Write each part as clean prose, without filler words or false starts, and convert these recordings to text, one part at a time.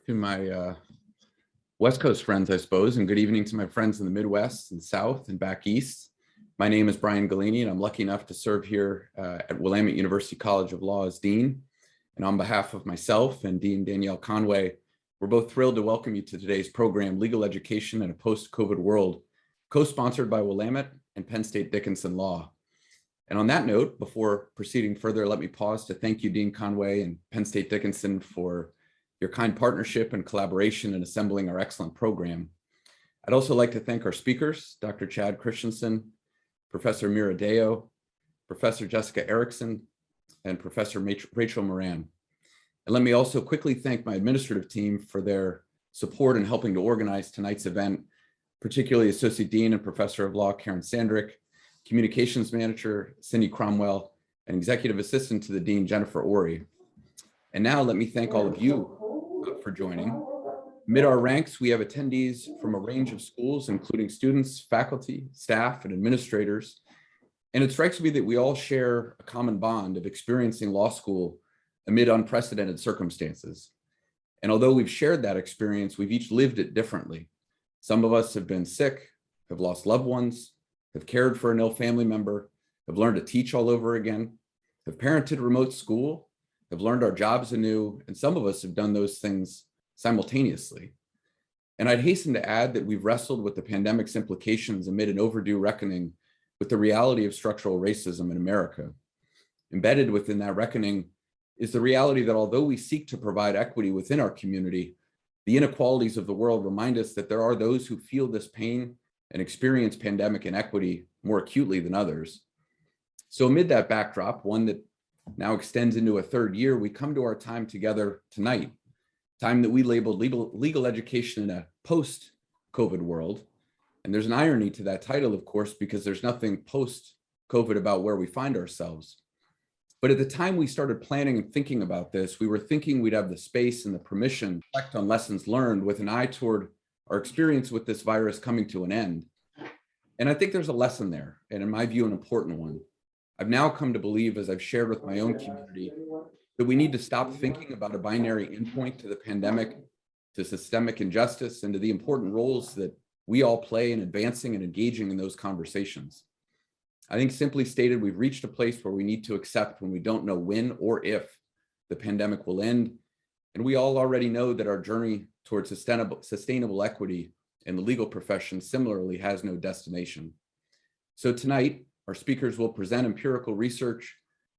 to my West Coast friends, I suppose, and good evening to my friends in the Midwest and South and back East. My name is Brian Galini, and I'm lucky enough to serve here at Willamette University College of Law as Dean. And on behalf of myself and Dean Danielle Conway, we're both thrilled to welcome you to today's program, Legal Education in a Post-COVID World, co-sponsored by Willamette and Penn State Dickinson Law. And on that note, before proceeding further, let me pause to thank you, Dean Conway and Penn State Dickinson, for your kind partnership and collaboration in assembling our excellent program. I'd also like to thank our speakers, Dr. Chad Christensen, Professor Mira Deo, Professor Jessica Erickson, and Professor Rachel Moran. And let me also quickly thank my administrative team for their support in helping to organize tonight's event, particularly Associate Dean and Professor of Law Karen Sandrick, Communications Manager Cindy Cromwell, and Executive Assistant to the Dean Jennifer Ori. And now let me thank all of you for joining. Amid our ranks, we have attendees from a range of schools, including students, faculty, staff, and administrators. And it strikes me that we all share a common bond of experiencing law school amid unprecedented circumstances. And although we've shared that experience, we've each lived it differently. Some of us have been sick, have lost loved ones, have cared for an ill family member, have learned to teach all over again, have parented remote school, have learned our jobs anew, and some of us have done those things simultaneously. And I'd hasten to add that we've wrestled with the pandemic's implications amid an overdue reckoning with the reality of structural racism in America. Embedded within that reckoning is the reality that although we seek to provide equity within our community, the inequalities of the world remind us that there are those who feel this pain and experience pandemic inequity more acutely than others. So amid that backdrop, one that now extends into a third year, we come to our time together tonight, time that we labeled legal education in a post-COVID world. And there's an irony to that title, of course, because there's nothing post-COVID about where we find ourselves. But at the time we started planning and thinking about this, we were thinking we'd have the space and the permission to reflect on lessons learned with an eye toward our experience with this virus coming to an end. And I think there's a lesson there, and in my view, an important one. I've now come to believe, as I've shared with my own community, that we need to stop thinking about a binary endpoint to the pandemic, to systemic injustice, and to the important roles that we all play in advancing and engaging in those conversations. I think simply stated, we've reached a place where we need to accept when we don't know when or if the pandemic will end. And we all already know that our journey towards sustainable equity in the legal profession similarly has no destination. So tonight, our speakers will present empirical research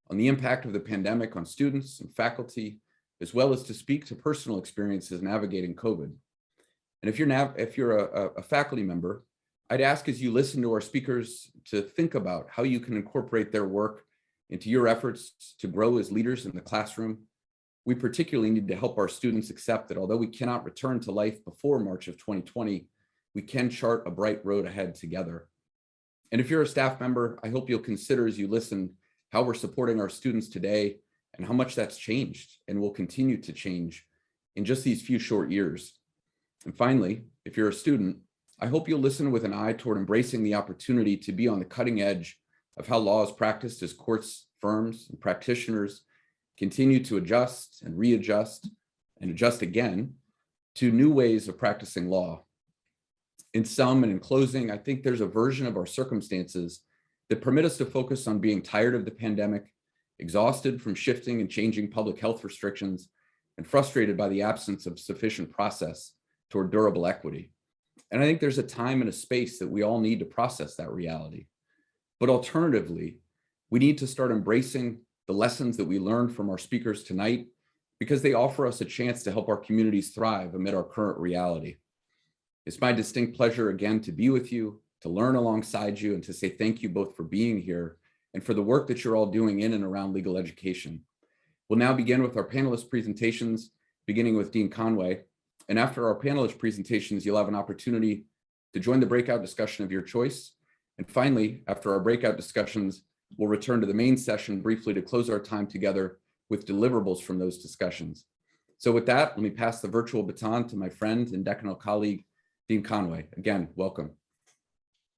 on the impact of the pandemic on students and faculty, as well as to speak to personal experiences navigating COVID. And if you're a faculty member, I'd ask as you listen to our speakers to think about how you can incorporate their work into your efforts to grow as leaders in the classroom. We particularly need to help our students accept that although we cannot return to life before March of 2020, we can chart a bright road ahead together. And if you're a staff member, I hope you'll consider as you listen how we're supporting our students today and how much that's changed and will continue to change in just these few short years. And finally, if you're a student, I hope you'll listen with an eye toward embracing the opportunity to be on the cutting edge of how law is practiced as courts, firms, and practitioners continue to adjust and readjust and adjust again to new ways of practicing law. In sum and in closing, I think there's a version of our circumstances that permit us to focus on being tired of the pandemic, exhausted from shifting and changing public health restrictions, and frustrated by the absence of sufficient process toward durable equity. And I think there's a time and a space that we all need to process that reality. But alternatively, we need to start embracing the lessons that we learned from our speakers tonight because they offer us a chance to help our communities thrive amid our current reality. It's my distinct pleasure again to be with you, to learn alongside you, and to say thank you both for being here and for the work that you're all doing in and around legal education. We'll now begin with our panelist presentations, beginning with Dean Conway. And after our panelist presentations, you'll have an opportunity to join the breakout discussion of your choice. And finally, after our breakout discussions, we'll return to the main session briefly to close our time together with deliverables from those discussions. So with that, let me pass the virtual baton to my friend and decanal colleague, Dean Conway. Again, welcome.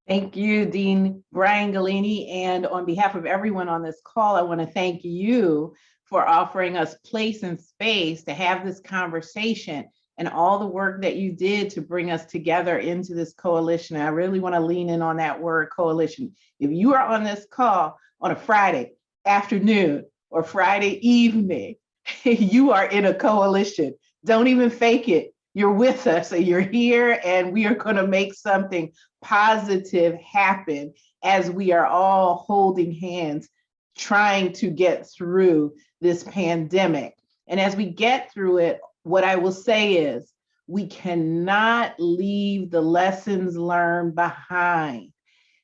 Thank you, Dean Brian Galini. And on behalf of everyone on this call, I want to thank you for offering us place and space to have this conversation and all the work that you did to bring us together into this coalition. I really want to lean in on that word coalition. If you are on this call on a Friday afternoon or Friday evening, you are in a coalition. Don't even fake it. You're with us, and you're here, and we are going to make something positive happen as we are all holding hands, trying to get through this pandemic. And as we get through it, what I will say is we cannot leave the lessons learned behind.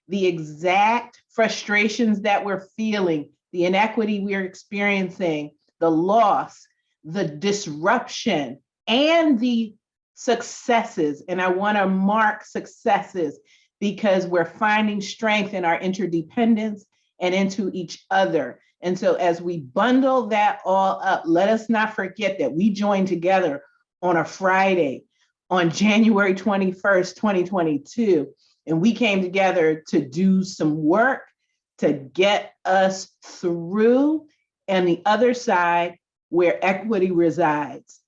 The exact frustrations that we're feeling, the inequity we're experiencing, the loss, the disruption, and the successes. And I want to mark successes because we're finding strength in our interdependence and into each other. And so as we bundle that all up, let us not forget that we joined together on a Friday on January 21st, 2022. And we came together to do some work to get us through and the other side where equity resides.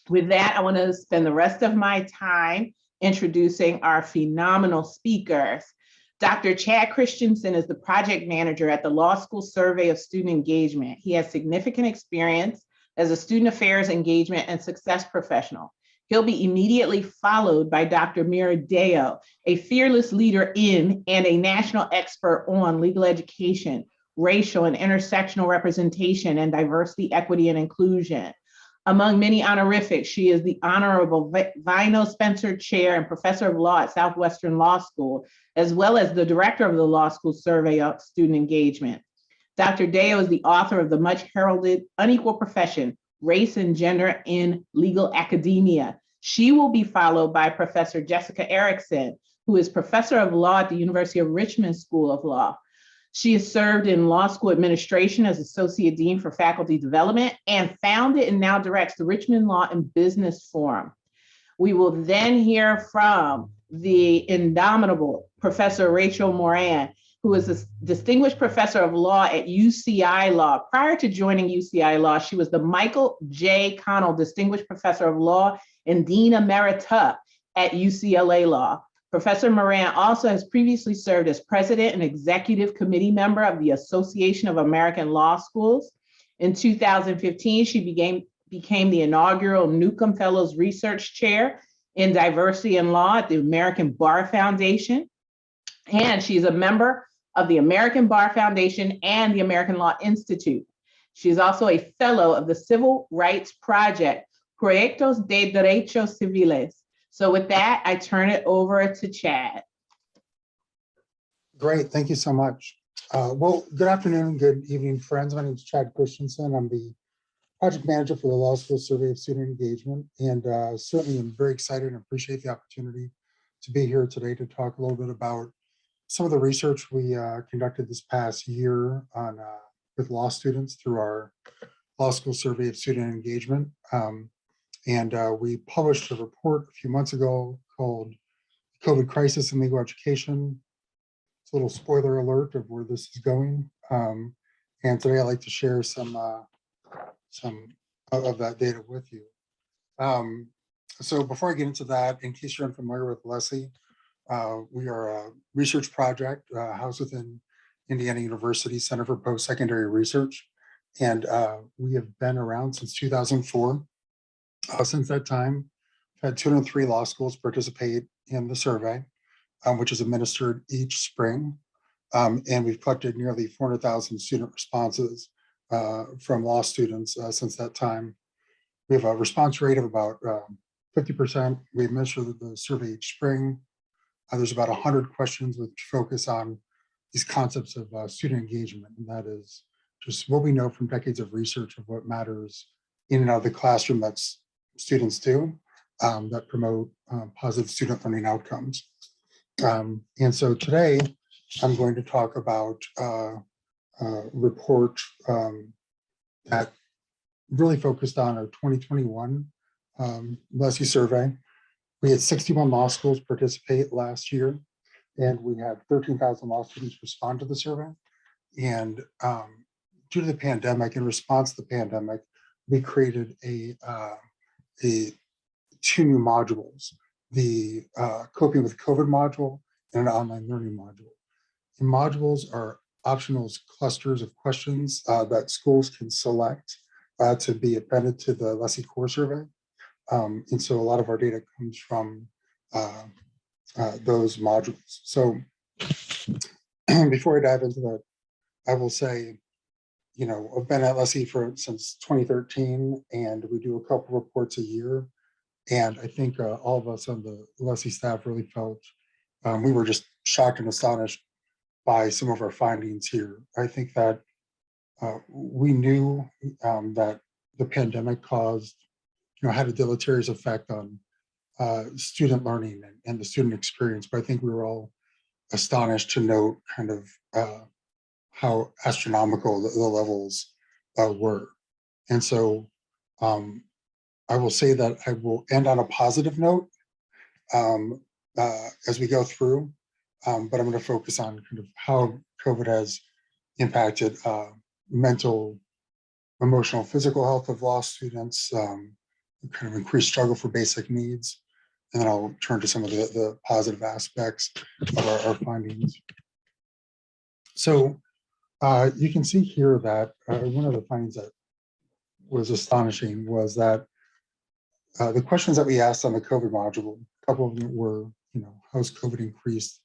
With that, I want to spend the rest of my time introducing our phenomenal speakers. Dr. Chad Christensen is the project manager at the Law School Survey of Student Engagement. He has significant experience as a student affairs engagement and success professional. He'll be immediately followed by Dr. Mira Deo, a fearless leader in and a national expert on legal education, racial and intersectional representation, and diversity, equity, and inclusion. Among many honorifics, she is the Honorable Vino Spencer Chair and Professor of Law at Southwestern Law School, as well as the Director of the Law School Survey of Student Engagement. Dr. Deo is the author of the much heralded Unequal Profession, Race and Gender in Legal Academia. She will be followed by Professor Jessica Erickson, who is Professor of Law at the University of Richmond School of Law. She has served in law school administration as Associate Dean for Faculty Development and founded and now directs the Richmond Law and Business Forum. We will then hear from the indomitable Professor Rachel Moran, who is a distinguished professor of law at UCI Law. Prior to joining UCI Law, she was the Michael J. Connell Distinguished Professor of Law and Dean Emerita at UCLA Law. Professor Moran also has previously served as president and executive committee member of the Association of American Law Schools. In 2015, she became the inaugural Newcomb Fellows Research Chair in Diversity and Law at the American Bar Foundation. And she's a member of the American Bar Foundation and the American Law Institute. She's also a fellow of the Civil Rights Project, Proyectos de Derechos Civiles. So with that, I turn it over to Chad. Great, thank you so much. Well, good afternoon, good evening, friends. My name is Chad Christensen. I'm the project manager for the Law School Survey of Student Engagement, and certainly I'm very excited and appreciate the opportunity to be here today to talk a little bit about some of the research we conducted this past year on with law students through our Law School Survey of Student Engagement. And we published a report a few months ago called COVID Crisis in Legal Education. It's a little spoiler alert of where this is going. And today I'd like to share some of that data with you. So before I get into that, in case you're unfamiliar with Leslie, we are a research project housed within Indiana University Center for Post-Secondary Research. And we have been around since 2004. Since that time, we've had 203 law schools participate in the survey, which is administered each spring. And we've collected nearly 400,000 student responses from law students since that time. We have a response rate of about 50%. We administer the survey each spring. There's about 100 questions which focus on these concepts of student engagement. And that is just what we know from decades of research of what matters in and out of the classroom that's students do that promote positive student learning outcomes. And so today I'm going to talk about a report that really focused on our 2021 LESI survey. We had 61 law schools participate last year, and we had 13,000 law students respond to the survey. And due to the pandemic, in response to the pandemic, we created a two new modules, the coping with COVID module and an online learning module. The modules are optional clusters of questions that schools can select to be appended to the LESI core survey. And so a lot of our data comes from those modules. So before I dive into that, I will say, you know, I've been at LESI since 2013, and we do a couple reports a year. And I think all of us on the LESI staff really felt we were just shocked and astonished by some of our findings here. I think that we knew that the pandemic caused, you know, had a deleterious effect on student learning and the student experience. But I think we were all astonished to note kind of how astronomical the levels were. And so I will say that I will end on a positive note as we go through, but I'm going to focus on kind of how COVID has impacted mental, emotional, physical health of law students, kind of increased struggle for basic needs. And then I'll turn to some of the positive aspects of our findings. So you can see here that one of the findings that was astonishing was that the questions that we asked on the COVID module, a couple of them were, you know, how's COVID increased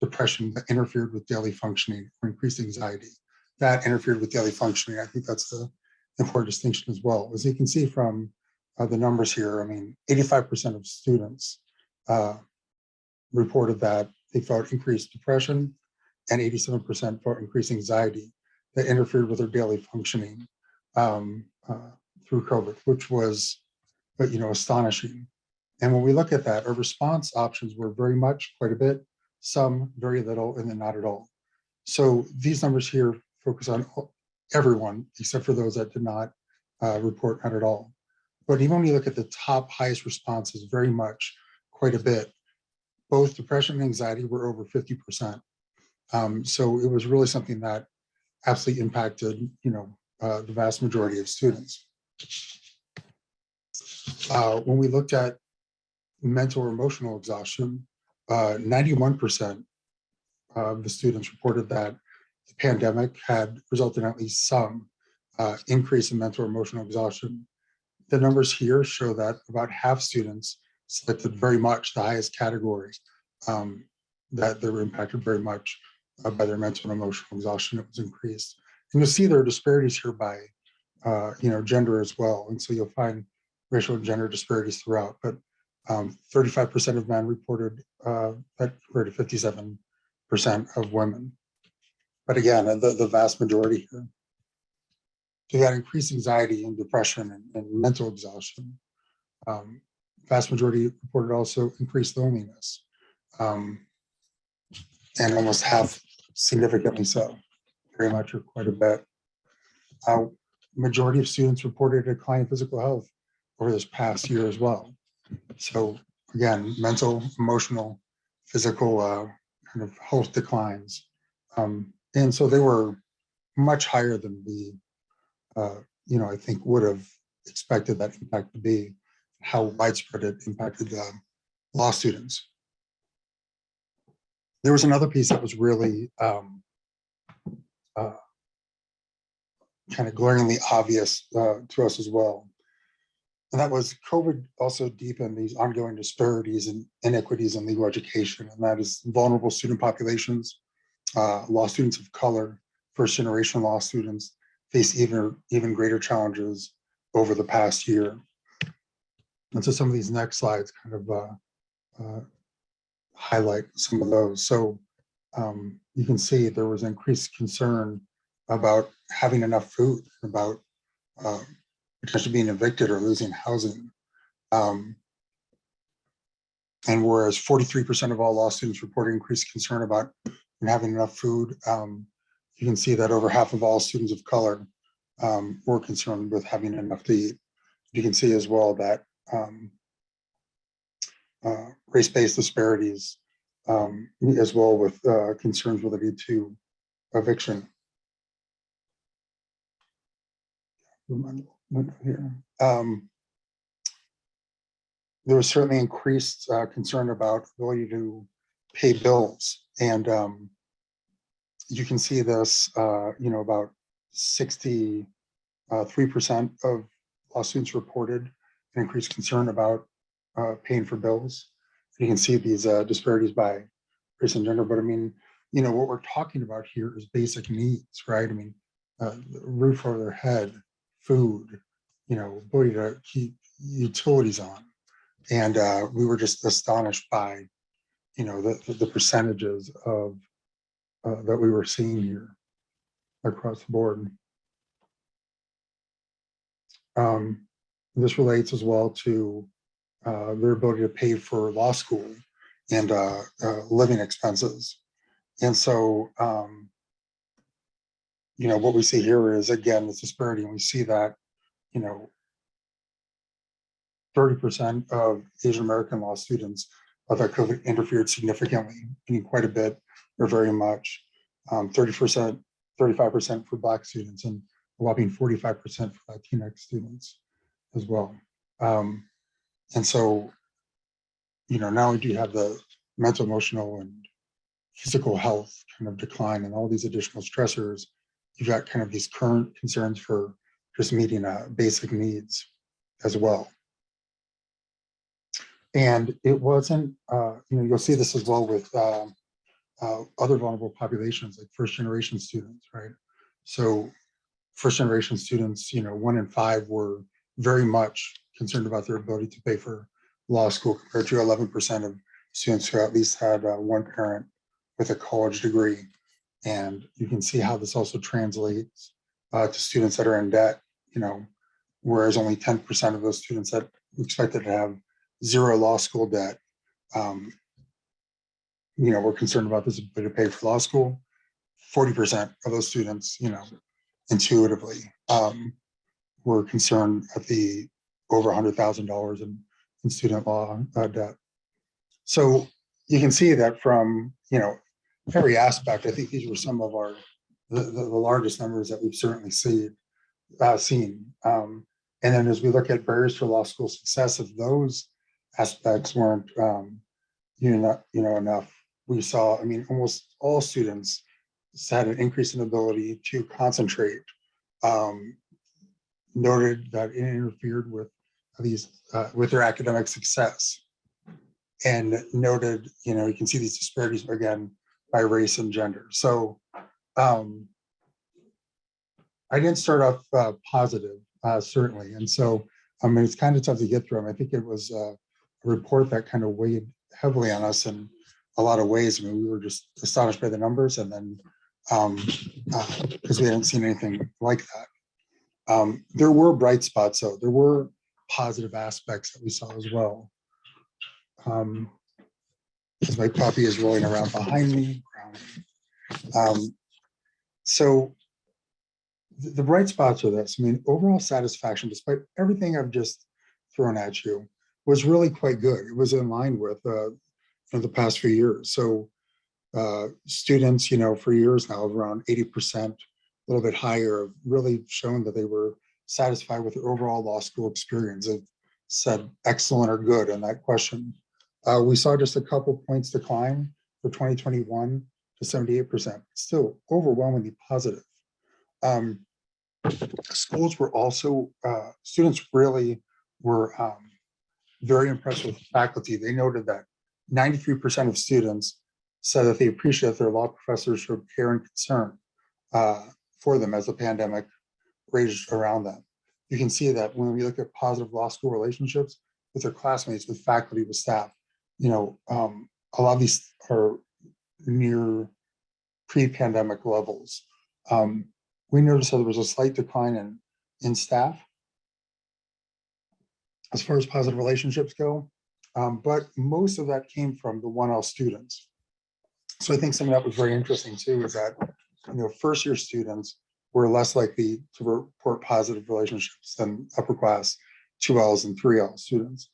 depression that interfered with daily functioning or increased anxiety that interfered with daily functioning? I think that's the important distinction as well. As you can see from the numbers here, I mean, 85% of students reported that they felt increased depression, and 87% felt increased anxiety that interfered with their daily functioning through COVID, which was, you know, astonishing. And when we look at that, our response options were very much, quite a bit, some, very little, and then not at all. So these numbers here focus on everyone except for those that did not report not at all. But even when you look at the top highest responses, very much, quite a bit, both depression and anxiety were over 50%. So it was really something that absolutely impacted, you know, the vast majority of students. When we looked at mental or emotional exhaustion, 91% of the students reported that the pandemic had resulted in at least some increase in mental or emotional exhaustion. The numbers here show that about half students selected very much the highest category, that they were impacted very much by their mental and emotional exhaustion. It was increased. And you'll see there are disparities here by you know, gender as well. And so you'll find racial and gender disparities throughout. But 35% of men reported that compared to 57% of women. But again, the vast majority here. So you got increased anxiety and depression and mental exhaustion. Vast majority reported also increased loneliness, and almost half significantly so, very much or quite a bit. Majority of students reported a decline in physical health over this past year as well. So again, mental, emotional, physical kind of health declines. And so they were much higher than we, you know, I think would have expected that impact to be, how widespread it impacted law students. There was another piece that was really kind of glaringly obvious to us as well. And that was COVID also deepened these ongoing disparities and inequities in legal education. And that is vulnerable student populations, law students of color, first generation law students face even greater challenges over the past year. And so some of these next slides kind of highlight some of those. So you can see there was increased concern about having enough food, about potentially being evicted or losing housing. And whereas 43% of all law students reported increased concern about having enough food, you can see that over half of all students of color were concerned with having enough to eat. You can see as well that race-based disparities, as well with concerns related to eviction. Here. there was certainly increased concern about ability to pay bills. And you can see this, about 63% of law students reported an increased concern about paying for bills. You can see these disparities by race and gender, but I mean, what we're talking about here is basic needs, right? I mean, roof over their head, food, ability to keep utilities on. And we were just astonished by, the percentages of that we were seeing here across the board. This relates as well to their ability to pay for law school and living expenses. And so, what we see here is, again, this disparity, and we see that, 30% of Asian American law students thought that COVID interfered significantly, meaning quite a bit or very much. 30%, 35% for Black students, and a whopping 45% for Latinx students as well. And so, now we do have the mental, emotional, and physical health kind of decline and all these additional stressors. You've got kind of these current concerns for just meeting basic needs as well. And it wasn't, you'll see this as well with other vulnerable populations like first generation students, right? So first generation students, 1 in 5 were very much concerned about their ability to pay for law school, compared to 11% of students who at least had one parent with a college degree. And you can see how this also translates to students that are in debt, whereas only 10% of those students that we expected to have zero law school debt, we're concerned about this ability to pay for law school. 40% of those students, intuitively, were concerned at the over $100,000 in student law debt. So you can see that from, every aspect. I think these were some of the largest numbers that we've certainly seen. And then as we look at barriers to law school success, if those aspects weren't, enough, we saw, almost all students had an increase in ability to concentrate. Noted that it interfered with with their academic success, and noted, you can see these disparities again by race and gender. So I didn't start off positive, certainly, and so it's kind of tough to get through them. I think it was a report that kind of weighed heavily on us in a lot of ways. We were just astonished by the numbers, and then because we hadn't seen anything like that. There were bright spots, though. There were positive aspects that we saw as well. As my puppy is rolling around behind me. So the bright spots are this. Overall satisfaction, despite everything I've just thrown at you, was really quite good. It was in line with the past few years. So students, for years now, around 80%, a little bit higher, have really shown that they were satisfied with their overall law school experience. They've said excellent or good in that question. We saw just a couple points decline for 2021 to 78%, still overwhelmingly positive. Schools were also, students really were very impressed with faculty. They noted that 93% of students said that they appreciate their law professors showed care and concern for them as the pandemic raged around them. You can see that when we look at positive law school relationships with their classmates, with faculty, with staff, a lot of these are near pre-pandemic levels. We noticed that there was a slight decline in staff as far as positive relationships go, but most of that came from the 1L students. So I think something that was very interesting too is that, first year students were less likely to report positive relationships than upper class 2Ls and 3L students.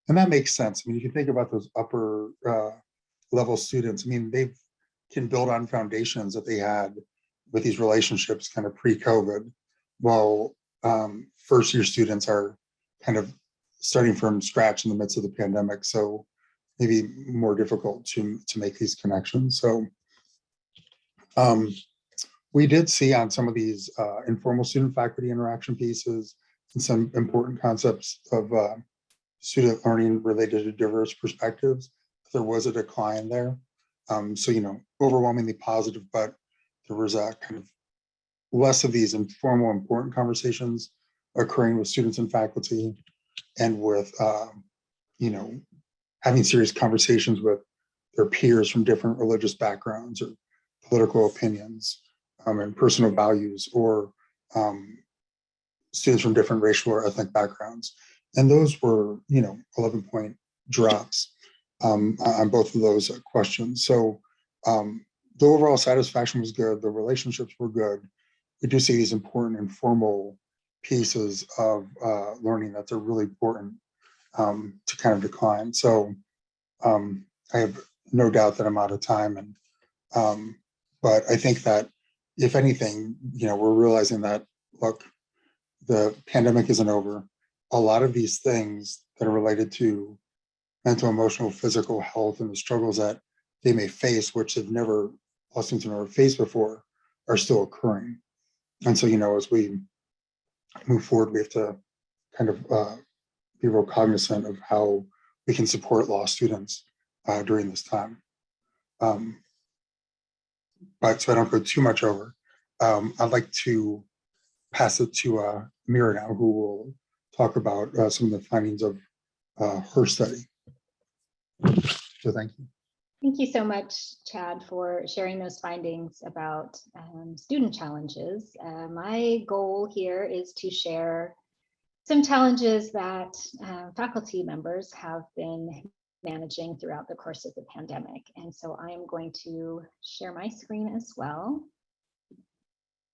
And that makes sense. You can think about those upper level students. They can build on foundations that they had with these relationships kind of pre-COVID, while first year students are kind of starting from scratch in the midst of the pandemic. So maybe more difficult to make these connections. So we did see on some of these informal student faculty interaction pieces and some important concepts of student learning related to diverse perspectives, there was a decline there. So, overwhelmingly positive, but there was a kind of less of these informal, important conversations occurring with students and faculty, and with, having serious conversations with their peers from different religious backgrounds or political opinions and personal values, or students from different racial or ethnic backgrounds. And those were, 11-point drops on both of those questions. So the overall satisfaction was good. The relationships were good. We do see these important informal pieces of learning that are really important to kind of decline. So I have no doubt that I'm out of time, and but I think that if anything, we're realizing that, look, the pandemic isn't over. A lot of these things that are related to mental, emotional, physical health and the struggles that they may face, which they've never, students have never faced before, are still occurring. And so, as we move forward, we have to kind of be real cognizant of how we can support law students during this time. But so I don't go too much over, I'd like to pass it to Mira now, who will talk about some of the findings of her study. So thank you. Thank you so much, Chad, for sharing those findings about student challenges. My goal here is to share some challenges that faculty members have been managing throughout the course of the pandemic. And so I am going to share my screen as well,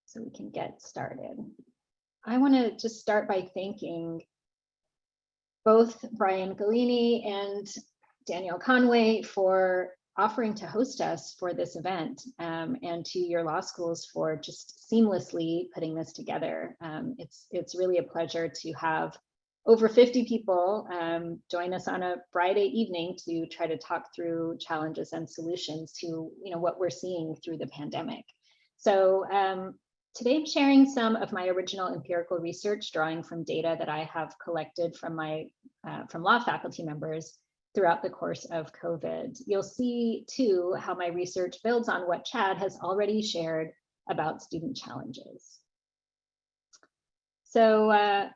so we can get started. I want to just start by thanking both Brian Galini and Danielle Conway for offering to host us for this event, and to your law schools for just seamlessly putting this together. It's really a pleasure to have over 50 people join us on a Friday evening to try to talk through challenges and solutions to what we're seeing through the pandemic. So today I'm sharing some of my original empirical research, drawing from data that I have collected from my from law faculty members throughout the course of COVID. You'll see too how my research builds on what Chad has already shared about student challenges. So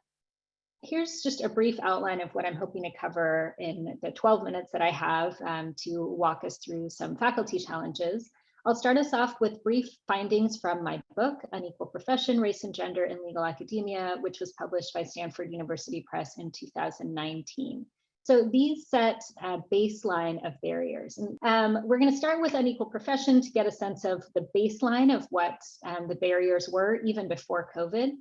here's just a brief outline of what I'm hoping to cover in the 12 minutes that I have to walk us through some faculty challenges. I'll start us off with brief findings from my book, Unequal Profession, Race and Gender in Legal Academia, which was published by Stanford University Press in 2019. So these set a baseline of barriers. And we're going to start with unequal profession to get a sense of the baseline of what the barriers were even before COVID.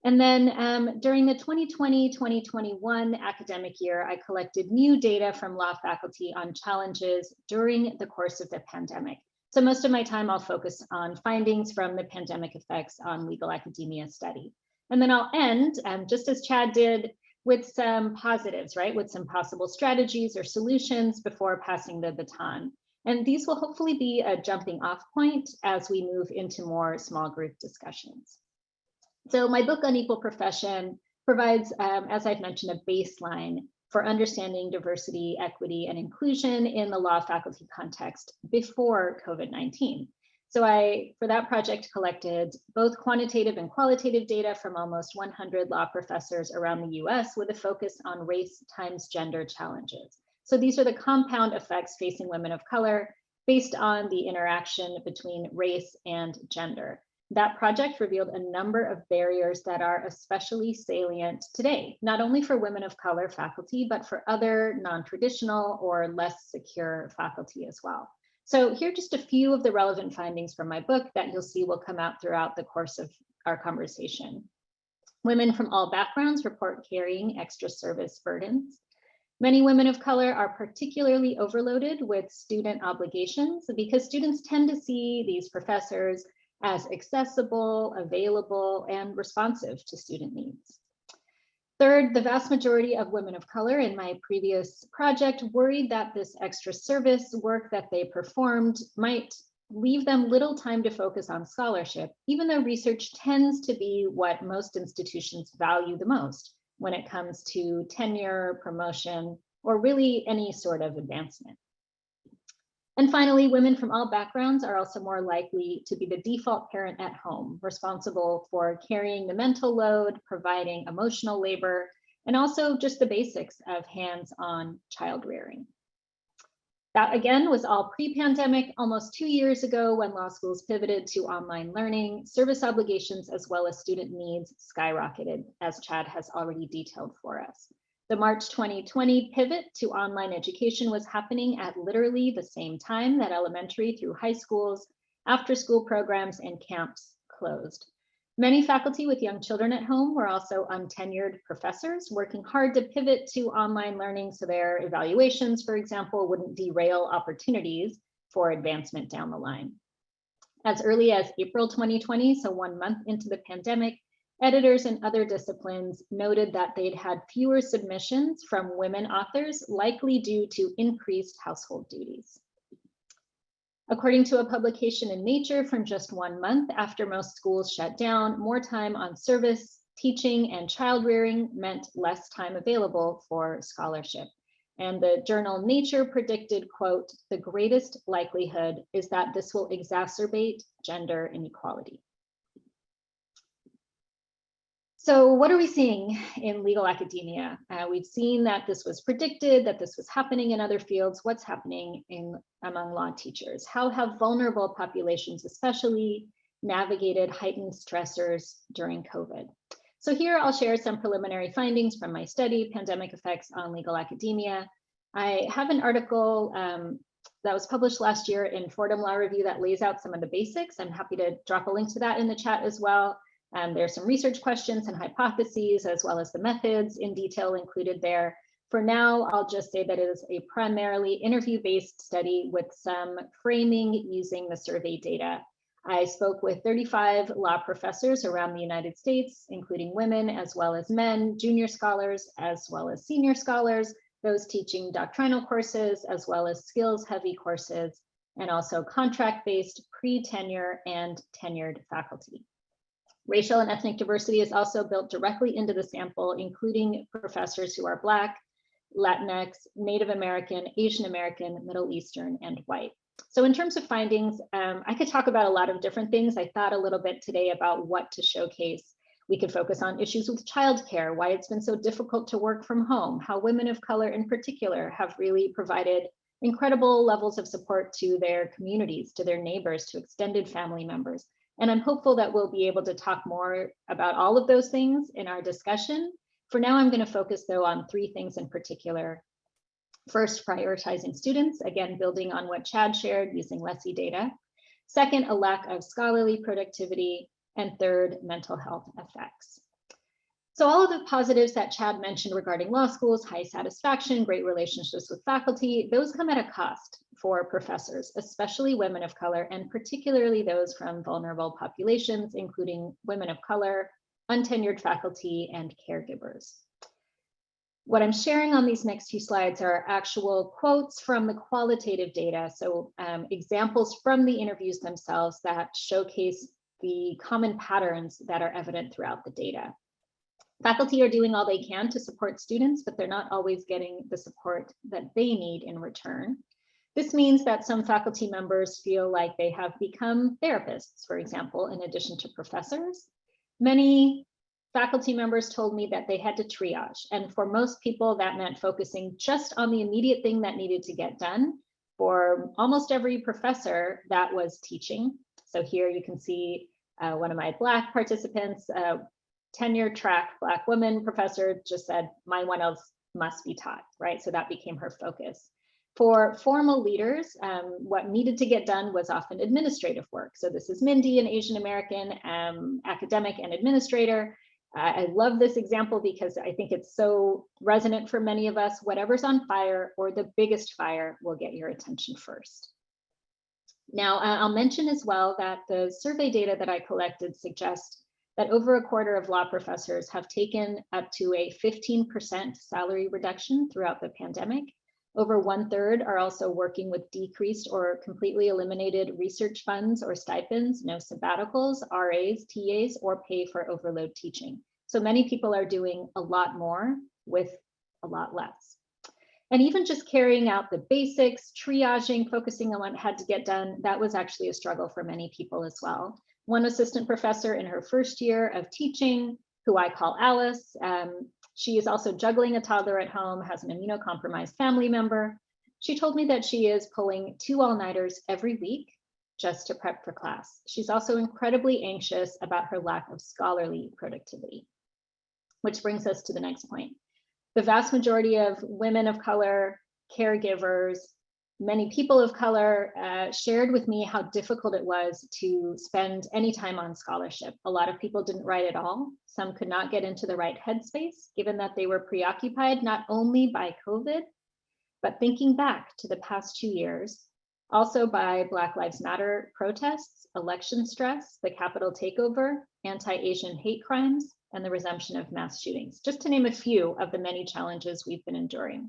And then during the 2020-2021 academic year, I collected new data from law faculty on challenges during the course of the pandemic. So most of my time I'll focus on findings from the pandemic effects on legal academia study. And then I'll end, just as Chad did, with some positives, right? With some possible strategies or solutions before passing the baton. And these will hopefully be a jumping off point as we move into more small group discussions. So my book, Unequal Profession, provides, as I've mentioned, a baseline for understanding diversity, equity, and inclusion in the law faculty context before COVID-19. So I, for that project, collected both quantitative and qualitative data from almost 100 law professors around the US with a focus on race times gender challenges. So these are the compound effects facing women of color based on the interaction between race and gender. That project revealed a number of barriers that are especially salient today, not only for women of color faculty, but for other non-traditional or less secure faculty as well. So here are just a few of the relevant findings from my book that you'll see will come out throughout the course of our conversation. Women from all backgrounds report carrying extra service burdens. Many women of color are particularly overloaded with student obligations because students tend to see these professors as accessible, available, and responsive to student needs. Third, the vast majority of women of color in my previous project worried that this extra service work that they performed might leave them little time to focus on scholarship, even though research tends to be what most institutions value the most when it comes to tenure, promotion, or really any sort of advancement. And finally, women from all backgrounds are also more likely to be the default parent at home, responsible for carrying the mental load, providing emotional labor, and also just the basics of hands-on child rearing. That again was all pre-pandemic, almost 2 years ago when law schools pivoted to online learning, service obligations, as well as student needs skyrocketed, as Chad has already detailed for us. The March 2020 pivot to online education was happening at literally the same time that elementary through high schools, after-school programs, and camps closed. Many faculty with young children at home were also untenured professors working hard to pivot to online learning so their evaluations, for example, wouldn't derail opportunities for advancement down the line. As early as April 2020, so 1 month into the pandemic, editors in other disciplines noted that they'd had fewer submissions from women authors, likely due to increased household duties. According to a publication in Nature from just 1 month after most schools shut down, more time on service, teaching, and child rearing meant less time available for scholarship. And the journal Nature predicted, quote, "The greatest likelihood is that this will exacerbate gender inequality." So what are we seeing in legal academia? We've seen that this was predicted, that this was happening in other fields. What's happening among law teachers? How have vulnerable populations especially navigated heightened stressors during COVID? So here I'll share some preliminary findings from my study, Pandemic Effects on Legal Academia. I have an article that was published last year in Fordham Law Review that lays out some of the basics. I'm happy to drop a link to that in the chat as well. There's some research questions and hypotheses, as well as the methods in detail included there. For now, I'll just say that it is a primarily interview-based study with some framing using the survey data. I spoke with 35 law professors around the United States, including women as well as men, junior scholars, as well as senior scholars, those teaching doctrinal courses, as well as skills-heavy courses, and also contract-based pre-tenure and tenured faculty. Racial and ethnic diversity is also built directly into the sample, including professors who are Black, Latinx, Native American, Asian American, Middle Eastern, and white. So in terms of findings, I could talk about a lot of different things. I thought a little bit today about what to showcase. We could focus on issues with childcare, why it's been so difficult to work from home, how women of color in particular have really provided incredible levels of support to their communities, to their neighbors, to extended family members. And I'm hopeful that we'll be able to talk more about all of those things in our discussion. For now, I'm going to focus though on 3 things in particular. First, prioritizing students, again, building on what Chad shared using LESI data. Second, a lack of scholarly productivity. And third, mental health effects. So all of the positives that Chad mentioned regarding law schools, high satisfaction, great relationships with faculty, those come at a cost for professors, especially women of color, and particularly those from vulnerable populations, including women of color, untenured faculty, and caregivers. What I'm sharing on these next few slides are actual quotes from the qualitative data, so examples from the interviews themselves that showcase the common patterns that are evident throughout the data. Faculty are doing all they can to support students, but they're not always getting the support that they need in return. This means that some faculty members feel like they have become therapists, for example, in addition to professors. Many faculty members told me that they had to triage, and for most people that meant focusing just on the immediate thing that needed to get done. For almost every professor, that was teaching. So here you can see one of my Black participants, tenure track Black woman professor, just said, my one else must be taught, right? So that became her focus. For formal leaders, what needed to get done was often administrative work. So this is Mindy, an Asian American academic and administrator. I love this example because I think it's so resonant for many of us. Whatever's on fire or the biggest fire will get your attention first. Now, I'll mention as well that the survey data that I collected suggests that over a quarter of law professors have taken up to a 15% salary reduction throughout the pandemic. Over 1/3 are also working with decreased or completely eliminated research funds or stipends, no sabbaticals, RAs, TAs, or pay for overload teaching. So many people are doing a lot more with a lot less. And even just carrying out the basics, triaging, focusing on what had to get done, that was actually a struggle for many people as well. One assistant professor in her first year of teaching, who I call Alice, she is also juggling a toddler at home, has an immunocompromised family member. She told me that she is pulling 2 all-nighters every week just to prep for class. She's also incredibly anxious about her lack of scholarly productivity, which brings us to the next point. The vast majority of women of color, caregivers, many people of color shared with me how difficult it was to spend any time on scholarship. A lot of people didn't write at all. Some could not get into the right headspace, given that they were preoccupied not only by COVID, but thinking back to the past 2 years, also by Black Lives Matter protests, election stress, the Capitol takeover, anti-Asian hate crimes, and the resumption of mass shootings, just to name a few of the many challenges we've been enduring.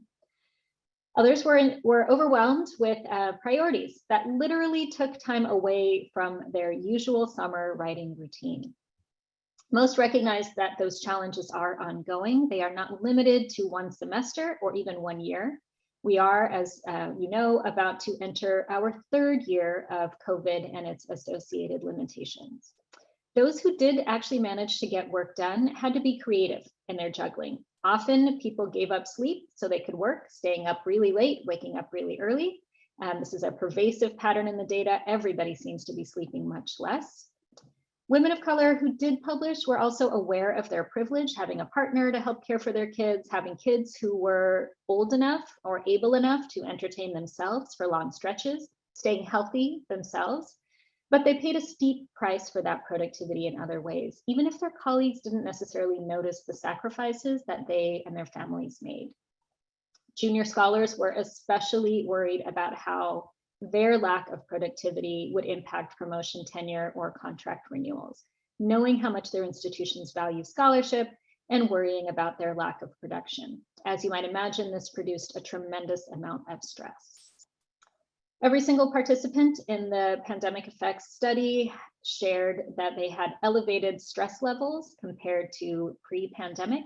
Others were overwhelmed with priorities that literally took time away from their usual summer writing routine. Most recognize that those challenges are ongoing. They are not limited to 1 semester or even 1 year. We are, as you know, about to enter our 3rd year of COVID and its associated limitations. Those who did actually manage to get work done had to be creative in their juggling. Often people gave up sleep so they could work, staying up really late, waking up really early. This is a pervasive pattern in the data. Everybody seems to be sleeping much less. Women of color who did publish were also aware of their privilege, having a partner to help care for their kids, having kids who were old enough or able enough to entertain themselves for long stretches, staying healthy themselves. But they paid a steep price for that productivity in other ways, even if their colleagues didn't necessarily notice the sacrifices that they and their families made. Junior scholars were especially worried about how their lack of productivity would impact promotion, tenure, or contract renewals, knowing how much their institutions value scholarship and worrying about their lack of production. As you might imagine, this produced a tremendous amount of stress. Every single participant in the pandemic effects study shared that they had elevated stress levels compared to pre-pandemic.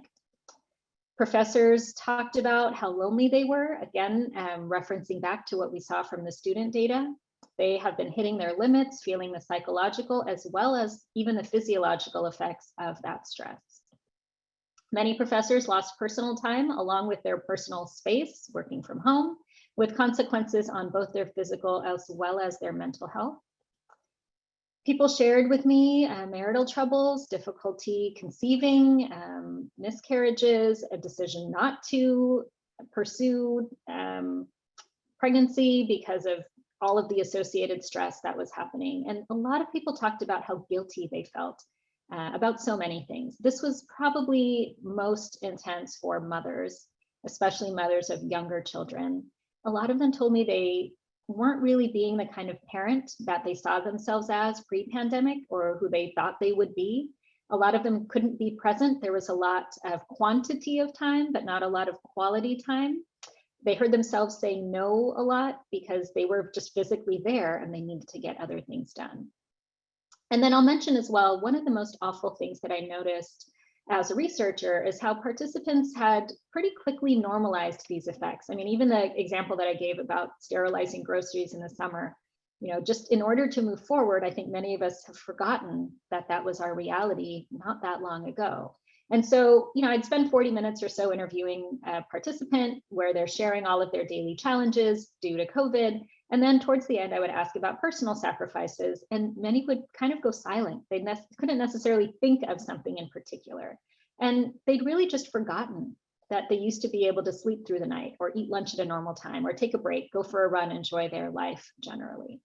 Professors talked about how lonely they were, again, referencing back to what we saw from the student data. They have been hitting their limits, feeling the psychological as well as even the physiological effects of that stress. Many professors lost personal time along with their personal space, working from home, with consequences on both their physical as well as their mental health. People shared with me marital troubles, difficulty conceiving, miscarriages, a decision not to pursue pregnancy because of all of the associated stress that was happening. And a lot of people talked about how guilty they felt about so many things. This was probably most intense for mothers, especially mothers of younger children. A lot of them told me they weren't really being the kind of parent that they saw themselves as pre-pandemic or who they thought they would be. A lot of them couldn't be present. There was a lot of quantity of time, but not a lot of quality time. They heard themselves say no a lot because they were just physically there and they needed to get other things done. And then I'll mention as well, one of the most awful things that I noticed as a researcher is how participants had pretty quickly normalized these effects. I mean, even the example that I gave about sterilizing groceries in the summer, just in order to move forward, I think many of us have forgotten that that was our reality not that long ago. And so, I'd spend 40 minutes or so interviewing a participant where they're sharing all of their daily challenges due to COVID. And then towards the end, I would ask about personal sacrifices, and many would kind of go silent. They couldn't necessarily think of something in particular. And they'd really just forgotten that they used to be able to sleep through the night or eat lunch at a normal time or take a break, go for a run, enjoy their life generally.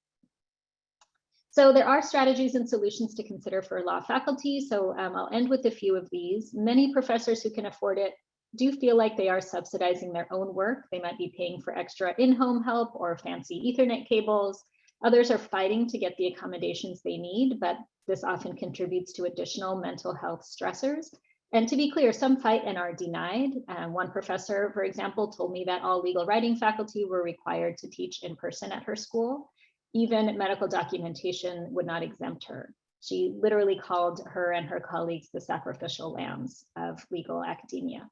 So there are strategies and solutions to consider for law faculty. So I'll end with a few of these. Many professors who can afford it do feel like they are subsidizing their own work. They might be paying for extra in-home help or fancy Ethernet cables. Others are fighting to get the accommodations they need, but this often contributes to additional mental health stressors. And to be clear, some fight and are denied. One professor, for example, told me that all legal writing faculty were required to teach in person at her school. Even medical documentation would not exempt her. She literally called her and her colleagues the sacrificial lambs of legal academia.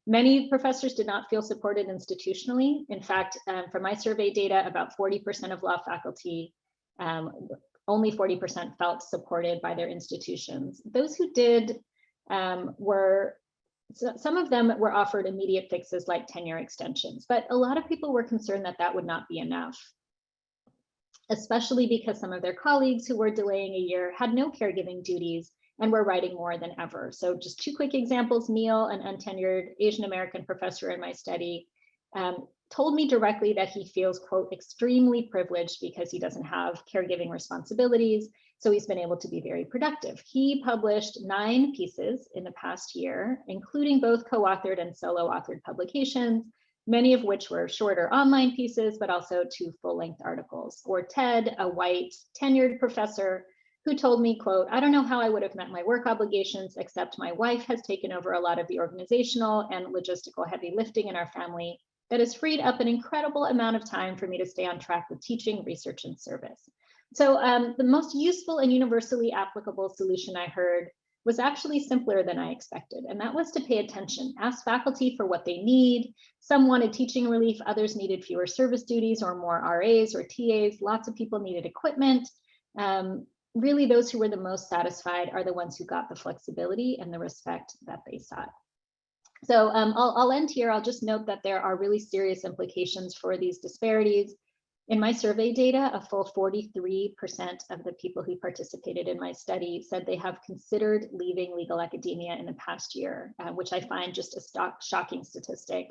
Many professors did not feel supported institutionally. In fact, from my survey data, about 40% of law faculty, only 40% felt supported by their institutions. Those who did some of them were offered immediate fixes like tenure extensions, but a lot of people were concerned that that would not be enough, especially because some of their colleagues who were delaying a year had no caregiving duties and were writing more than ever. So just two quick examples. Neil, an untenured Asian American professor in my study, told me directly that he feels, quote, extremely privileged because he doesn't have caregiving responsibilities. So he's been able to be very productive. He published 9 pieces in the past year, including both co-authored and solo authored publications, many of which were shorter online pieces, but also 2 full-length articles. Or Ted, a white tenured professor who told me, quote, I don't know how I would have met my work obligations, except my wife has taken over a lot of the organizational and logistical heavy lifting in our family that has freed up an incredible amount of time for me to stay on track with teaching, research, and service. So the most useful and universally applicable solution I heard was actually simpler than I expected, and that was to pay attention, ask faculty for what they need. Some wanted teaching relief, others needed fewer service duties or more RAs or TAs. Lots of people needed equipment. Really, those who were the most satisfied are the ones who got the flexibility and the respect that they sought. So I'll end here. I'll just note that there are really serious implications for these disparities. In my survey data, a full 43% of the people who participated in my study said they have considered leaving legal academia in the past year, which I find just a shocking statistic.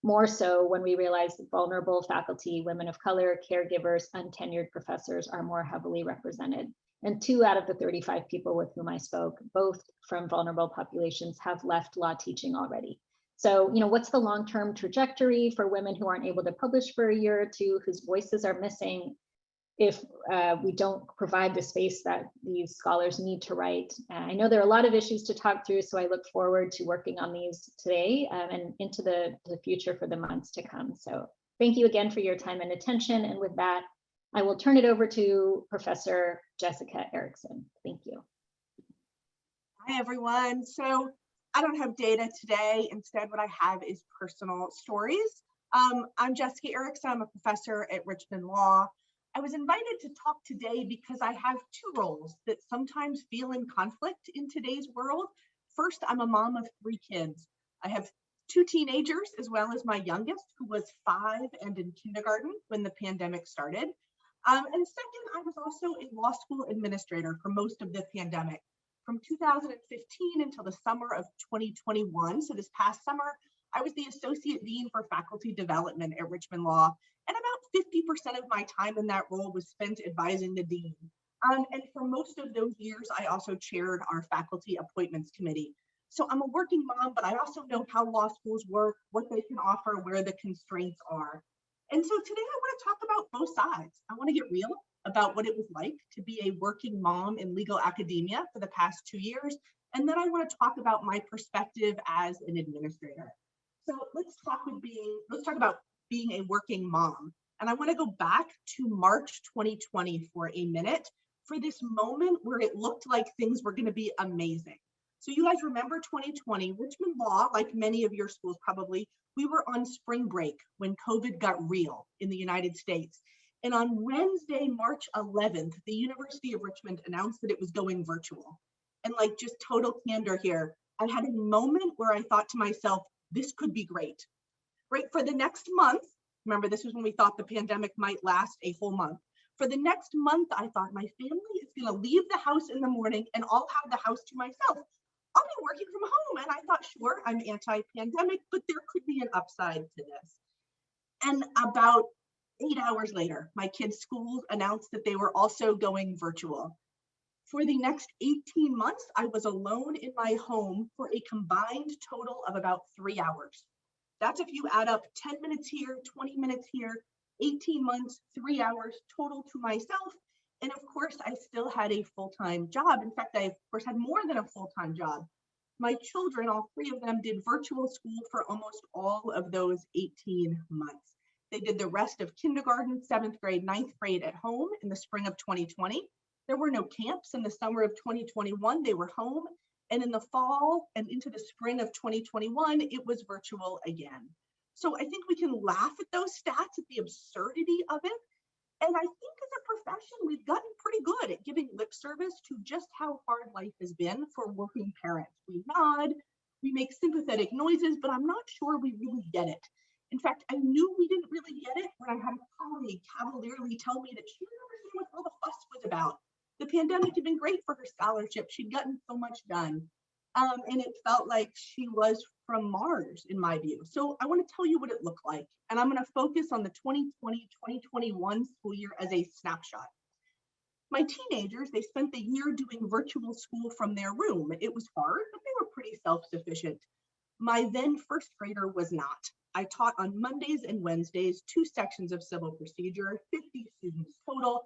More so when we realize that vulnerable faculty, women of color, caregivers, untenured professors are more heavily represented. And 2 out of the 35 people with whom I spoke, both from vulnerable populations, have left law teaching already. So, what's the long-term trajectory for women who aren't able to publish for a year or 2, whose voices are missing, if we don't provide the space that these scholars need to write? I know there are a lot of issues to talk through, so I look forward to working on these today and into the future for the months to come. So thank you again for your time and attention. And with that, I will turn it over to Professor Jessica Erickson. Thank you. Hi, everyone. So I don't have data today. Instead, what I have is personal stories. I'm Jessica Erickson. I'm a professor at Richmond Law. I was invited to talk today because I have 2 roles that sometimes feel in conflict in today's world. First, I'm a mom of 3 kids. I have 2 teenagers, as well as my youngest, who was 5 and in kindergarten when the pandemic started. And second, I was also a law school administrator for most of the pandemic. From 2015 until the summer of 2021, so this past summer, I was the Associate Dean for Faculty Development at Richmond Law, and about 50% of my time in that role was spent advising the Dean. And for most of those years, I also chaired our Faculty Appointments Committee. So I'm a working mom, but I also know how law schools work, what they can offer, where the constraints are. And so today I want to talk about both sides. I want to get real about what it was like to be a working mom in legal academia for the past 2 years. And then I want to talk about my perspective as an administrator. So let's talk about being a working mom. And I want to go back to March 2020 for a minute, for this moment where it looked like things were going to be amazing. So you guys remember 2020, Richmond Law, like many of your schools probably, we were on spring break when COVID got real in the United States. And on Wednesday, March 11th, the University of Richmond announced that it was going virtual. And like just total candor here, I had a moment where I thought to myself, this could be great, right? For the next month, remember this was when we thought the pandemic might last a whole month. For the next month, I thought my family is gonna leave the house in the morning and I'll have the house to myself. I'll be working from home. And I thought, sure, I'm anti-pandemic, but there could be an upside to this. And about 8 hours later, my kids' schools announced that they were also going virtual. For the next 18 months, I was alone in my home for a combined total of about 3 hours. That's if you add up 10 minutes here, 20 minutes here, 18 months, 3 hours total to myself. And of course, I still had a full-time job. In fact, I, of course, had more than a full-time job. My children, all three of them, did virtual school for almost all of those 18 months. They did the rest of kindergarten, 7th grade, 9th grade at home in the spring of 2020. There were no camps in the summer of 2021. They were home. And in the fall and into the spring of 2021, it was virtual again. So I think we can laugh at those stats, at the absurdity of it. And I think as a profession, we've gotten pretty good at giving lip service to just how hard life has been for working parents. We nod, we make sympathetic noises, but I'm not sure we really get it. In fact, I knew we didn't really get it when I had a colleague cavalierly tell me that she didn't understand what all the fuss was about. The pandemic had been great for her scholarship. She'd gotten so much done. And it felt like she was from Mars, in my view. So I want to tell you what it looked like. And I'm going to focus on the 2020-2021 school year as a snapshot. My teenagers, they spent the year doing virtual school from their room. It was hard, but they were pretty self-sufficient. My then first grader was not. I taught on Mondays and Wednesdays, 2 sections of civil procedure, 50 students total.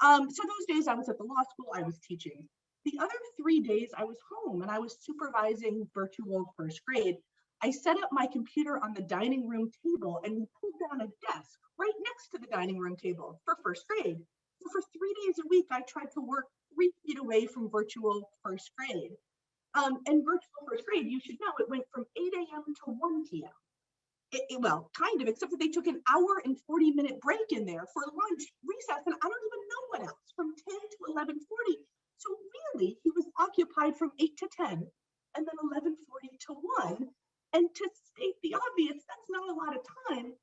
So those days I was at the law school, I was teaching. The other 3 days I was home and I was supervising virtual first grade. I set up my computer on the dining room table and we pulled down a desk right next to the dining room table for first grade. So for 3 days a week, I tried to work 3 feet away from virtual first grade. And virtual first grade, you should know, it went from 8 a.m. to 1 p.m. Well, kind of, except that they took an hour and 40-minute break in there for lunch, recess, and I don't even know what else, from 10 to 11:40. So really, he was occupied from 8 to 10, and then 11:40 to 1. And to state the obvious, that's not a lot of time.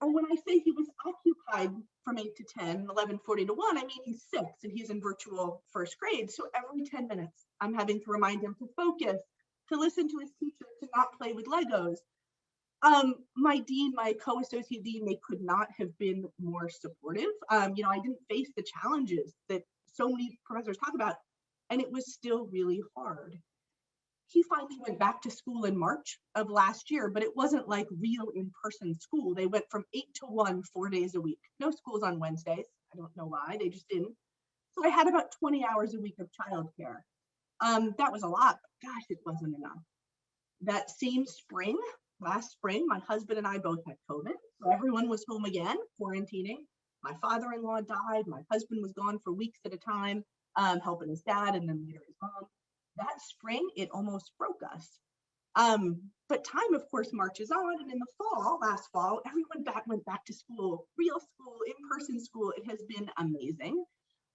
And when I say he was occupied from 8 to 10, 11:40 to 1, I mean he's 6 and he's in virtual first grade. So every 10 minutes, I'm having to remind him to focus, to listen to his teacher, to not play with Legos. My dean, my co-associate dean, they could not have been more supportive. I didn't face the challenges that so many professors talk about, and it was still really hard. He finally went back to school in March of last year, but it wasn't like real in-person school. They went from 8 to 1, 4 days a week. No schools on Wednesdays. I don't know why, they just didn't. So I had about 20 hours a week of childcare. That was a lot, but gosh, it wasn't enough. That same spring, last spring, my husband and I both had COVID. So everyone was home again, quarantining. My father-in-law died. My husband was gone for weeks at a time, helping his dad and then later his mom. That spring, it almost broke us. But time, of course, marches on. And in the fall, last fall, everyone went back to school, real school, in-person school. It has been amazing.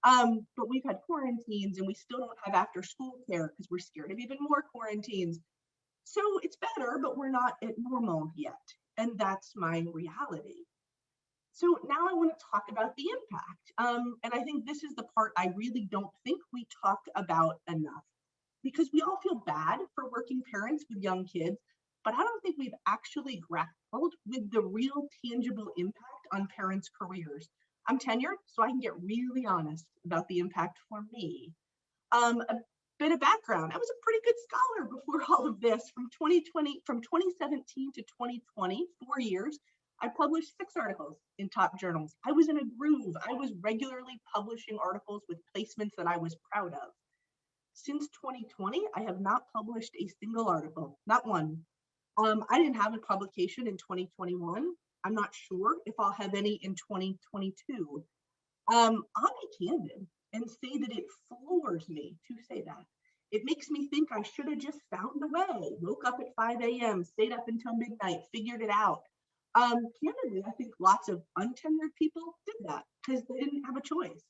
But we've had quarantines and we still don't have after school care because we're scared of even more quarantines. So it's better, but we're not at normal yet. And that's my reality. So now I want to talk about the impact. And I think this is the part I really don't think we talk about enough, because we all feel bad for working parents with young kids, but I don't think we've actually grappled with the real tangible impact on parents' careers. I'm tenured, so I can get really honest about the impact for me. A bit of background, I was a pretty good scholar before all of this. From 2017 to 2020, 4 years, I published 6 articles in top journals. I was in a groove. I was regularly publishing articles with placements that I was proud of. Since 2020, I have not published a single article, not one. I didn't have a publication in 2021. I'm not sure if I'll have any in 2022. I'll be candid and say that it floors me to say that. It makes me think I should have just found a way, woke up at 5 a.m., stayed up until midnight, figured it out. Candidly, I think lots of untenured people did that because they didn't have a choice.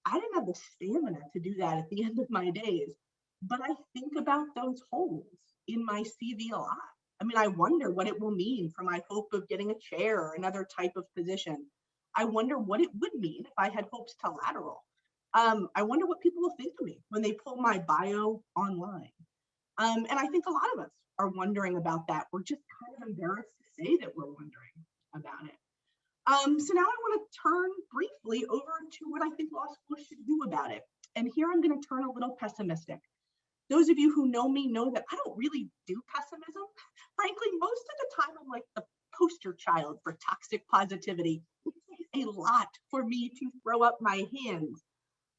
I didn't have the stamina to do that at the end of my days, but I think about those holes in my CV a lot. I mean, I wonder what it will mean for my hope of getting a chair or another type of position. I wonder what it would mean if I had hopes to lateral. I wonder what people will think of me when they pull my bio online. And I think a lot of us are wondering about that. We're just kind of embarrassed to say that we're wondering about it. So now I want to turn briefly over to what I think law school should do about it. And here I'm going to turn a little pessimistic. Those of you who know me know that I don't really do pessimism. Frankly, most of the time I'm like the poster child for toxic positivity. We a lot for me to throw up my hands.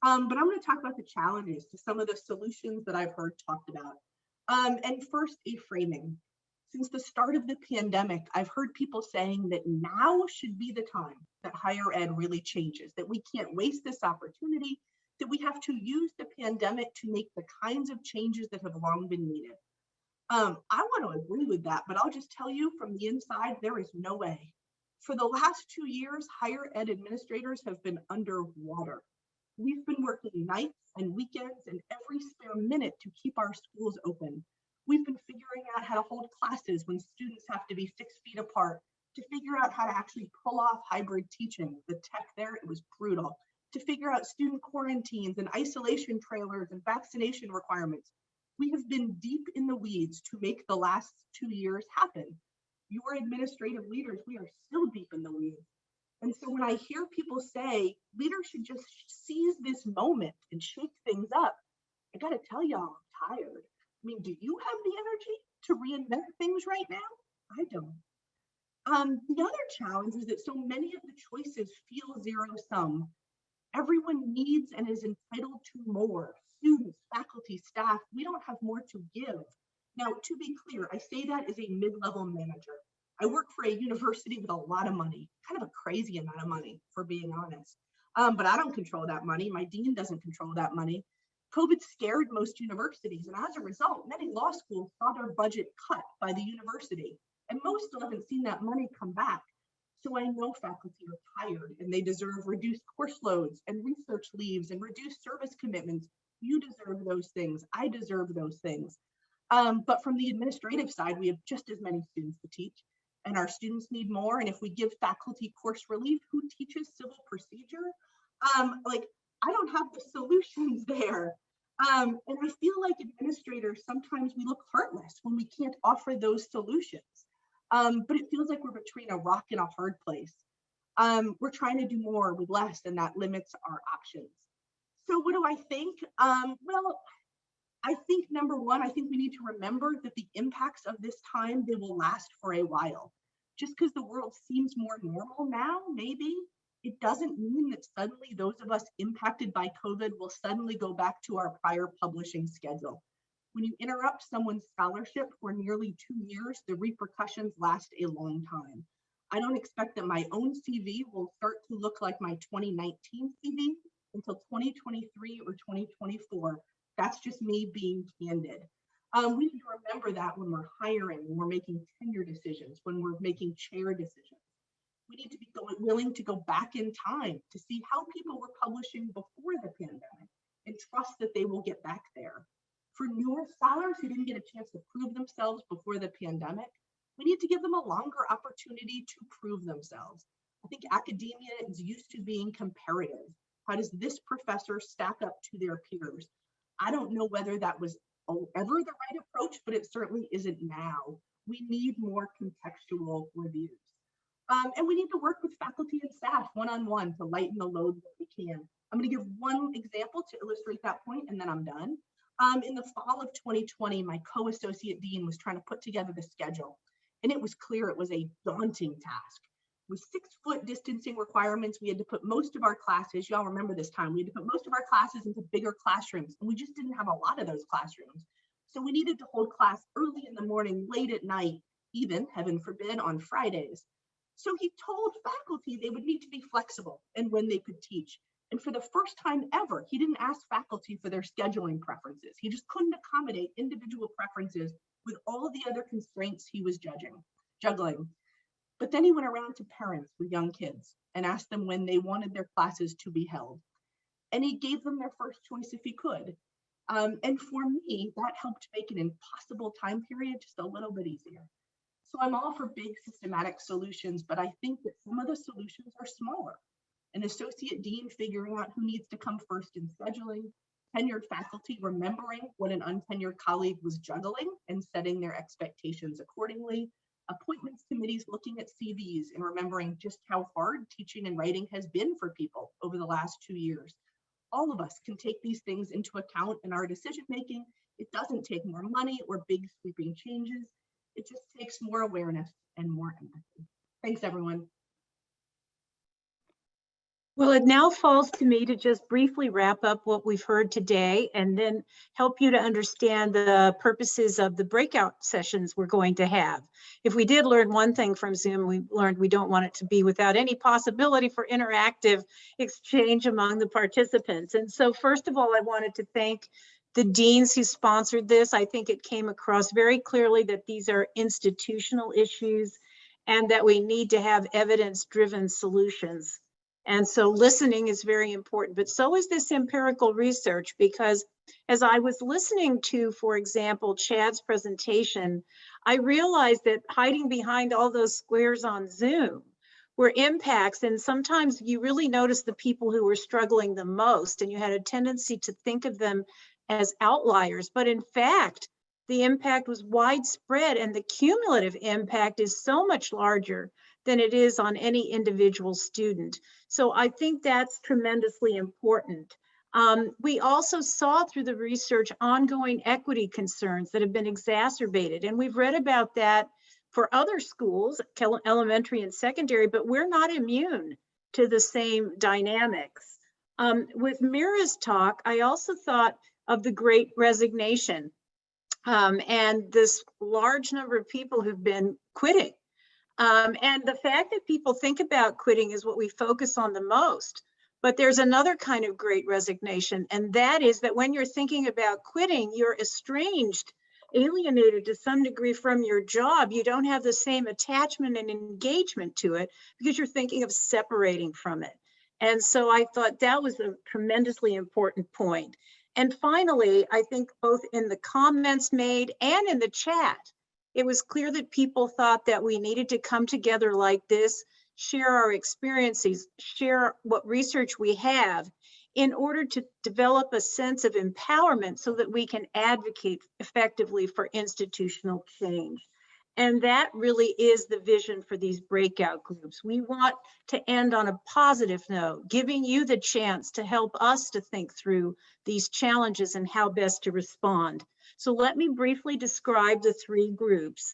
But I'm going to talk about the challenges to some of the solutions that I've heard talked about. And first, a framing. Since the start of the pandemic, I've heard people saying that now should be the time that higher ed really changes, that we can't waste this opportunity, that we have to use the pandemic to make the kinds of changes that have long been needed. I want to agree with that, but I'll just tell you from the inside, there is no way. For the last 2 years, higher ed administrators have been underwater. We've been working nights and weekends and every spare minute to keep our schools open. We've been figuring out how to hold classes when students have to be 6 feet apart, to figure out how to actually pull off hybrid teaching. The tech there, it was brutal. To figure out student quarantines and isolation trailers and vaccination requirements. We have been deep in the weeds to make the last 2 years happen. Your administrative leaders, we are still deep in the weeds. And so when I hear people say leaders should just seize this moment and shake things up, I got to tell y'all, I'm tired. I mean, do you have the energy to reinvent things right now? I don't. The other challenge is that so many of the choices feel zero sum. Everyone needs and is entitled to more. Students, faculty, staff, we don't have more to give. Now, to be clear, I say that as a mid-level manager. I work for a university with a lot of money, kind of a crazy amount of money, for being honest. But I don't control that money. My dean doesn't control that money. COVID scared most universities, and as a result, many law schools saw their budget cut by the university, and most still haven't seen that money come back. So I know faculty are tired and they deserve reduced course loads and research leaves and reduced service commitments. You deserve those things. I deserve those things. But from the administrative side, we have just as many students to teach, and our students need more. And if we give faculty course relief, who teaches civil procedure? I don't have the solutions there. And I feel like administrators, sometimes we look heartless when we can't offer those solutions. But it feels like we're between a rock and a hard place. We're trying to do more with less, and that limits our options. So what do I think? Well, I think number one, I think we need to remember that the impacts of this time, they will last for a while. Just because the world seems more normal now, maybe, it doesn't mean that suddenly those of us impacted by COVID will suddenly go back to our prior publishing schedule. When you interrupt someone's scholarship for nearly 2 years, the repercussions last a long time. I don't expect that my own CV will start to look like my 2019 CV until 2023 or 2024. That's just me being candid. We need to remember that when we're hiring, when we're making tenure decisions, when we're making chair decisions. We need to be willing to go back in time to see how people were publishing before the pandemic and trust that they will get back there. For newer scholars who didn't get a chance to prove themselves before the pandemic, we need to give them a longer opportunity to prove themselves. I think academia is used to being comparative. How does this professor stack up to their peers? I don't know whether that was ever the right approach, but it certainly isn't now. We need more contextual reviews. And we need to work with faculty and staff one-on-one to lighten the load that we can. I'm going to give one example to illustrate that point, and then I'm done. In the fall of 2020, my co-associate dean was trying to put together the schedule, and it was clear it was a daunting task. With 6-foot distancing requirements, we had to put most of our classes, y'all remember this time, we had to put most of our classes into bigger classrooms, and we just didn't have a lot of those classrooms. So we needed to hold class early in the morning, late at night, even, heaven forbid, on Fridays. So he told faculty they would need to be flexible and when they could teach. And for the first time ever, he didn't ask faculty for their scheduling preferences. He just couldn't accommodate individual preferences with all of the other constraints he was juggling. But then he went around to parents with young kids and asked them when they wanted their classes to be held. And he gave them their first choice if he could. And for me, that helped make an impossible time period just a little bit easier. So I'm all for big systematic solutions, but I think that some of the solutions are smaller. An associate dean figuring out who needs to come first in scheduling, tenured faculty remembering what an untenured colleague was juggling and setting their expectations accordingly, appointments committees looking at CVs and remembering just how hard teaching and writing has been for people over the last 2 years. All of us can take these things into account in our decision making. It doesn't take more money or big sweeping changes. It just takes more awareness and more empathy. Thanks, everyone. Well, it now falls to me to just briefly wrap up what we've heard today and then help you to understand the purposes of the breakout sessions we're going to have. If we did learn one thing from Zoom, we learned we don't want it to be without any possibility for interactive exchange among the participants. And so first of all, I wanted to thank the deans who sponsored this. I think it came across very clearly that these are institutional issues and that we need to have evidence-driven solutions. And so listening is very important, but so is this empirical research, because as I was listening to, for example, Chad's presentation, I realized that hiding behind all those squares on Zoom were impacts. And sometimes you really notice the people who were struggling the most, and you had a tendency to think of them as outliers. But in fact, the impact was widespread, and the cumulative impact is so much larger than it is on any individual student. So I think that's tremendously important. We also saw through the research ongoing equity concerns that have been exacerbated, and we've read about that for other schools, elementary and secondary, but we're not immune to the same dynamics. With Mira's talk, I also thought of the Great Resignation and this large number of people who've been quitting. And the fact that people think about quitting is what we focus on the most. But there's another kind of great resignation, and that is that when you're thinking about quitting, you're estranged, alienated to some degree from your job. You don't have the same attachment and engagement to it because you're thinking of separating from it. And so I thought that was a tremendously important point. And finally, I think both in the comments made and in the chat, it was clear that people thought that we needed to come together like this, share our experiences, share what research we have in order to develop a sense of empowerment so that we can advocate effectively for institutional change. And that really is the vision for these breakout groups. We want to end on a positive note, giving you the chance to help us to think through these challenges and how best to respond. So let me briefly describe the three groups.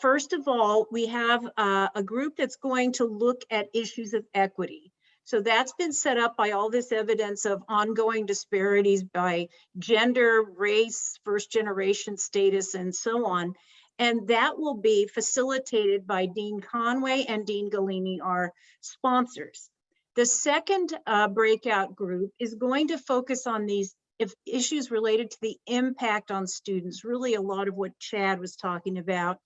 First of all, we have a group that's going to look at issues of equity. So that's been set up by all this evidence of ongoing disparities by gender, race, first generation status, and so on. And that will be facilitated by Dean Conway and Dean Galini, our sponsors. The second breakout group is going to focus on these issues related to the impact on students, really a lot of what Chad was talking about.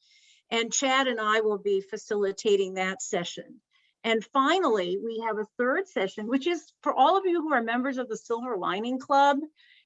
And Chad and I will be facilitating that session. And finally, we have a third session, which is for all of you who are members of the Silver Lining Club.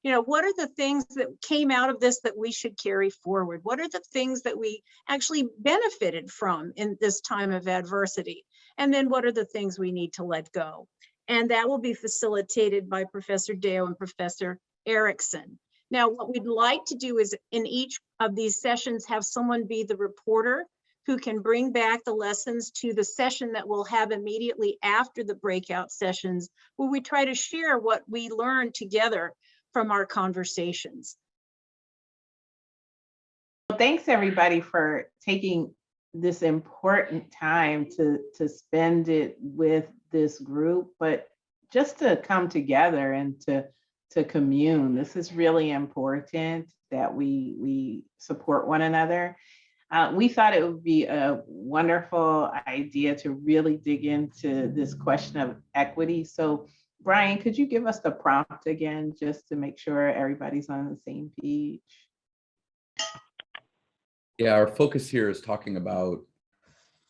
You know, what are the things that came out of this that we should carry forward? What are the things that we actually benefited from in this time of adversity? And then what are the things we need to let go? And that will be facilitated by Professor Deo and Professor Erickson. Now, what we'd like to do is in each of these sessions, have someone be the reporter who can bring back the lessons to the session that we'll have immediately after the breakout sessions, where we try to share what we learned together from our conversations. Well, thanks everybody for taking this important time to spend it with this group, but just to come together and to commune. This is really important that we support one another. We thought it would be a wonderful idea to really dig into this question of equity. So Brian, could you give us the prompt again, just to make sure everybody's on the same page? Yeah, our focus here is talking about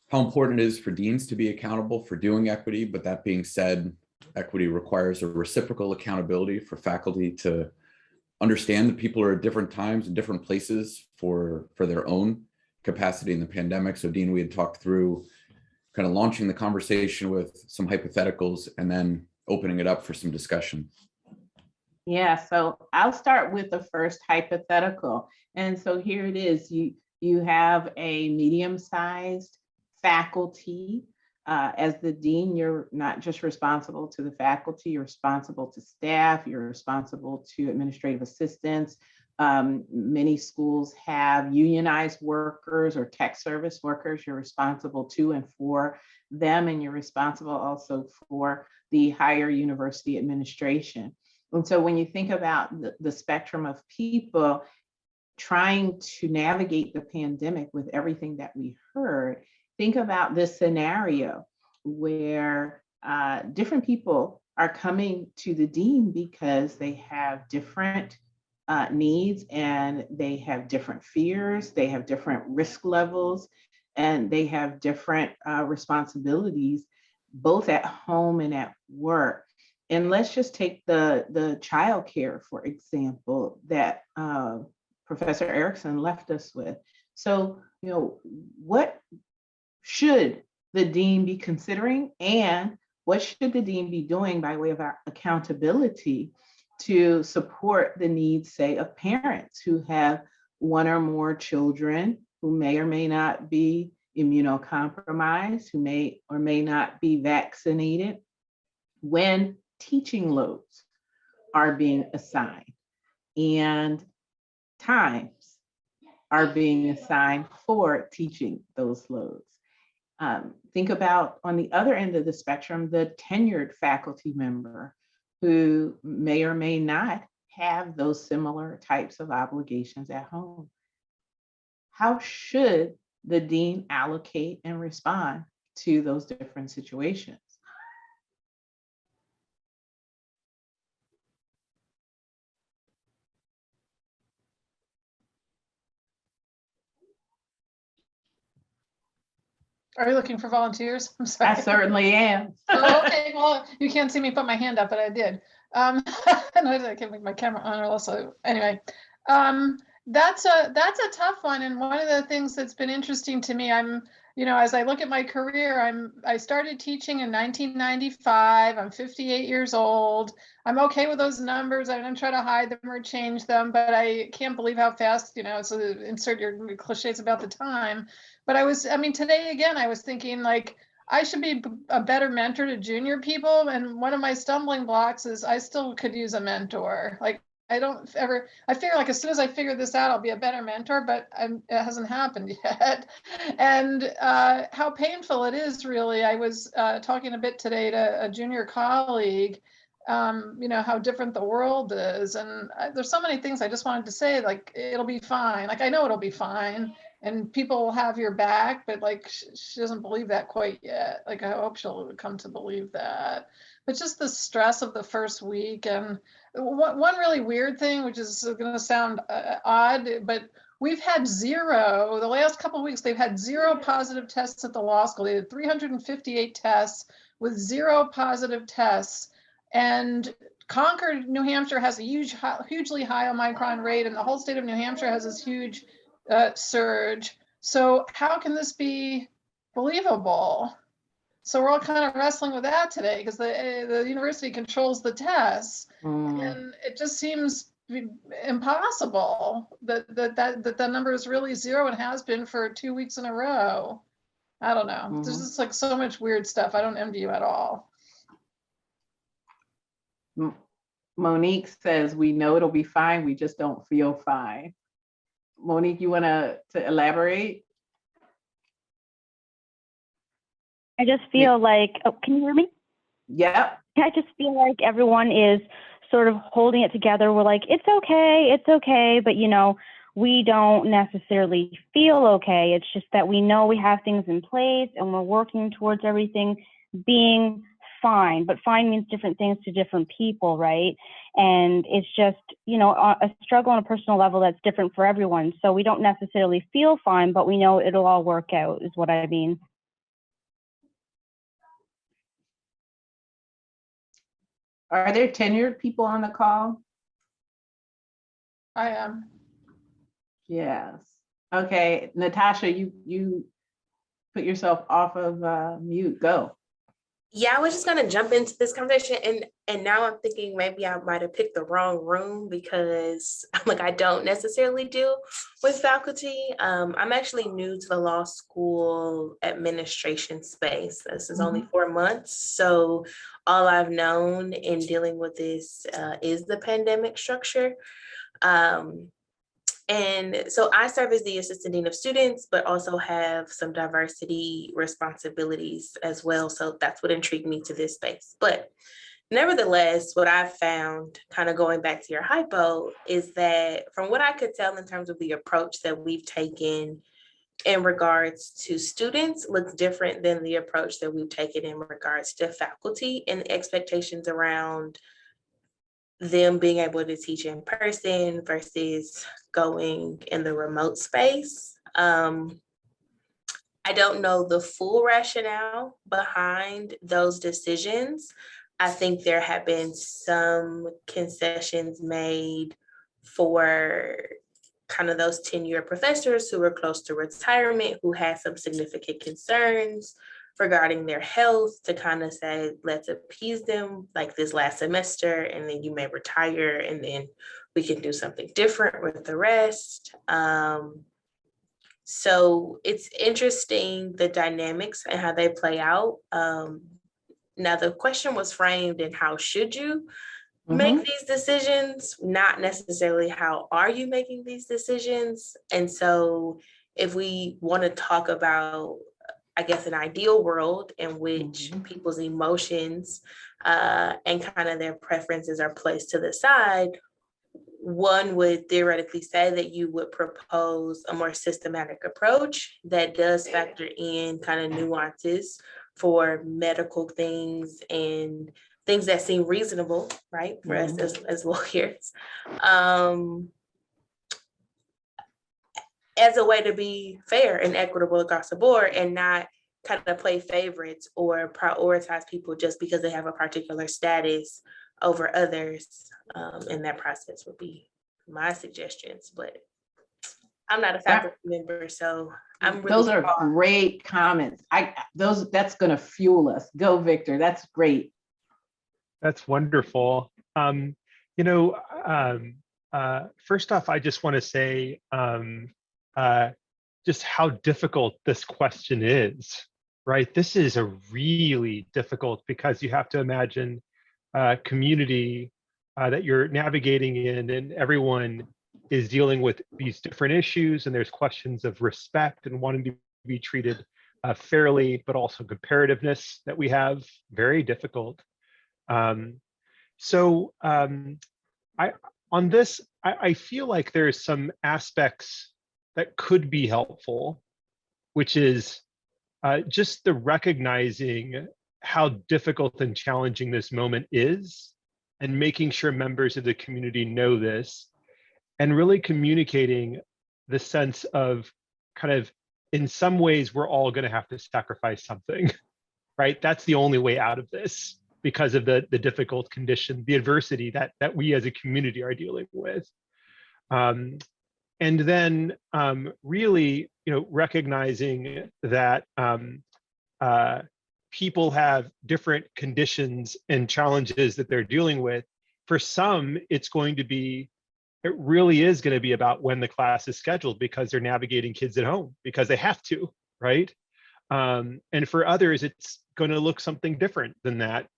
how important it is for deans to be accountable for doing equity. But that being said, equity requires a reciprocal accountability for faculty to understand that people are at different times and different places for their own capacity in the pandemic. So Dean, we had talked through kind of launching the conversation with some hypotheticals and then opening it up for some discussion. Yeah, so I'll start with the first hypothetical. And so here it is. You have a medium-sized faculty. As the dean, you're not just responsible to the faculty, you're responsible to staff, you're responsible to administrative assistants, Many schools have unionized workers or tech service workers. You're responsible to and for them, and you're responsible also for the higher university administration. And so when you think about the spectrum of people trying to navigate the pandemic with everything that we heard, think about this scenario where different people are coming to the dean because they have different needs, and they have different fears, they have different risk levels, and they have different responsibilities, both at home and at work. And let's just take the childcare, for example, that Professor Erickson left us with. So, what should the dean be considering, and what should the dean be doing by way of our accountability to support the needs, say, of parents who have one or more children who may or may not be immunocompromised, who may or may not be vaccinated, when teaching loads are being assigned and times are being assigned for teaching those loads. Think about, on the other end of the spectrum, the tenured faculty member who may or may not have those similar types of obligations at home. How should the dean allocate and respond to those different situations? Are you looking for volunteers? I'm sorry. I certainly am. Oh, okay, well, you can't see me put my hand up, but I did. And I can't make my camera on also. Anyway, that's a tough one. And one of the things that's been interesting to me, as I look at my career, I started teaching in 1995. I'm 58 years old. I'm okay with those numbers. I don't try to hide them or change them, but I can't believe how fast, so insert your cliches about the time. But today again, I was thinking like, I should be a better mentor to junior people. And one of my stumbling blocks is I still could use a mentor. Like, I figure like as soon as I figure this out, I'll be a better mentor, but it hasn't happened yet. And how painful it is, really. I was talking a bit today to a junior colleague, how different the world is. And there's so many things I just wanted to say, like, it'll be fine. Like, I know it'll be fine. And people will have your back, but like, she doesn't believe that quite yet. Like, I hope she'll come to believe that. But just the stress of the first week. And one really weird thing, which is going to sound odd, but we've had zero, the last couple of weeks, they've had zero positive tests at the law school. They had 358 tests with zero positive tests. And Concord, New Hampshire has a hugely high Omicron rate, and the whole state of New Hampshire has this huge surge. So how can this be believable? So we're all kind of wrestling with that today, because the university controls the tests, and it just seems impossible that number is really zero and has been for 2 weeks in a row. I don't know. There's just like so much weird stuff. I don't envy you at all. Monique says, we know it'll be fine, we just don't feel fine. Monique, you want to elaborate? I just feel like, can you hear me? Yep. I just feel like everyone is sort of holding it together. We're like, it's okay. But, we don't necessarily feel okay. It's just that we know we have things in place and we're working towards everything being fine. But fine means different things to different people, right? And it's just, a struggle on a personal level that's different for everyone. So we don't necessarily feel fine, but we know it'll all work out, is what I mean. Are there tenured people on the call? I am. Yes. Okay, Natasha, you put yourself off of mute. Go. Yeah, I was just gonna jump into this conversation, and now I'm thinking maybe I might have picked the wrong room, because I don't necessarily deal with faculty. I'm actually new to the law school administration space. This is only 4 months, so all I've known in dealing with this is the pandemic structure. And so I serve as the assistant dean of students, but also have some diversity responsibilities as well. So that's what intrigued me to this space. But nevertheless, what I've found, kind of going back to your hypo, is that from what I could tell in terms of the approach that we've taken in regards to students looks different than the approach that we've taken in regards to faculty and expectations around them being able to teach in person versus going in the remote space. I don't know the full rationale behind those decisions. I think there have been some concessions made for kind of those tenured professors who were close to retirement, who had some significant concerns regarding their health, to kind of say, let's appease them like this last semester, and then you may retire, and then we can do something different with the rest. So it's interesting, the dynamics and how they play out. Now the question was framed in how should you make these decisions, not necessarily how are you making these decisions. And so if we want to talk about, I guess, an ideal world in which people's emotions and kind of their preferences are placed to the side, one would theoretically say that you would propose a more systematic approach that does factor in kind of nuances for medical things and things that seem reasonable, right, for us as lawyers, as a way to be fair and equitable across the board, and not kind of play favorites or prioritize people just because they have a particular status over others. In that process would be my suggestions, but I'm not a faculty member, so I'm really those are great comments. That's going to fuel us. Go, Victor. That's great. That's wonderful. First off, I just want to say just how difficult this question is, right? This is a really difficult, because you have to imagine a community that you're navigating in, and everyone is dealing with these different issues, and there's questions of respect and wanting to be treated fairly, but also comparativeness that we have, very difficult. I feel like there's some aspects that could be helpful, which is just the recognizing how difficult and challenging this moment is, and making sure members of the community know this, and really communicating the sense of kind of, in some ways, we're all going to have to sacrifice something, right? That's the only way out of this, because of the difficult condition, the adversity that we as a community are dealing with. And then really, recognizing that people have different conditions and challenges that they're dealing with. For some, it really is going to be about when the class is scheduled, because they're navigating kids at home, because they have to, right? And for others, it's going to look something different than that.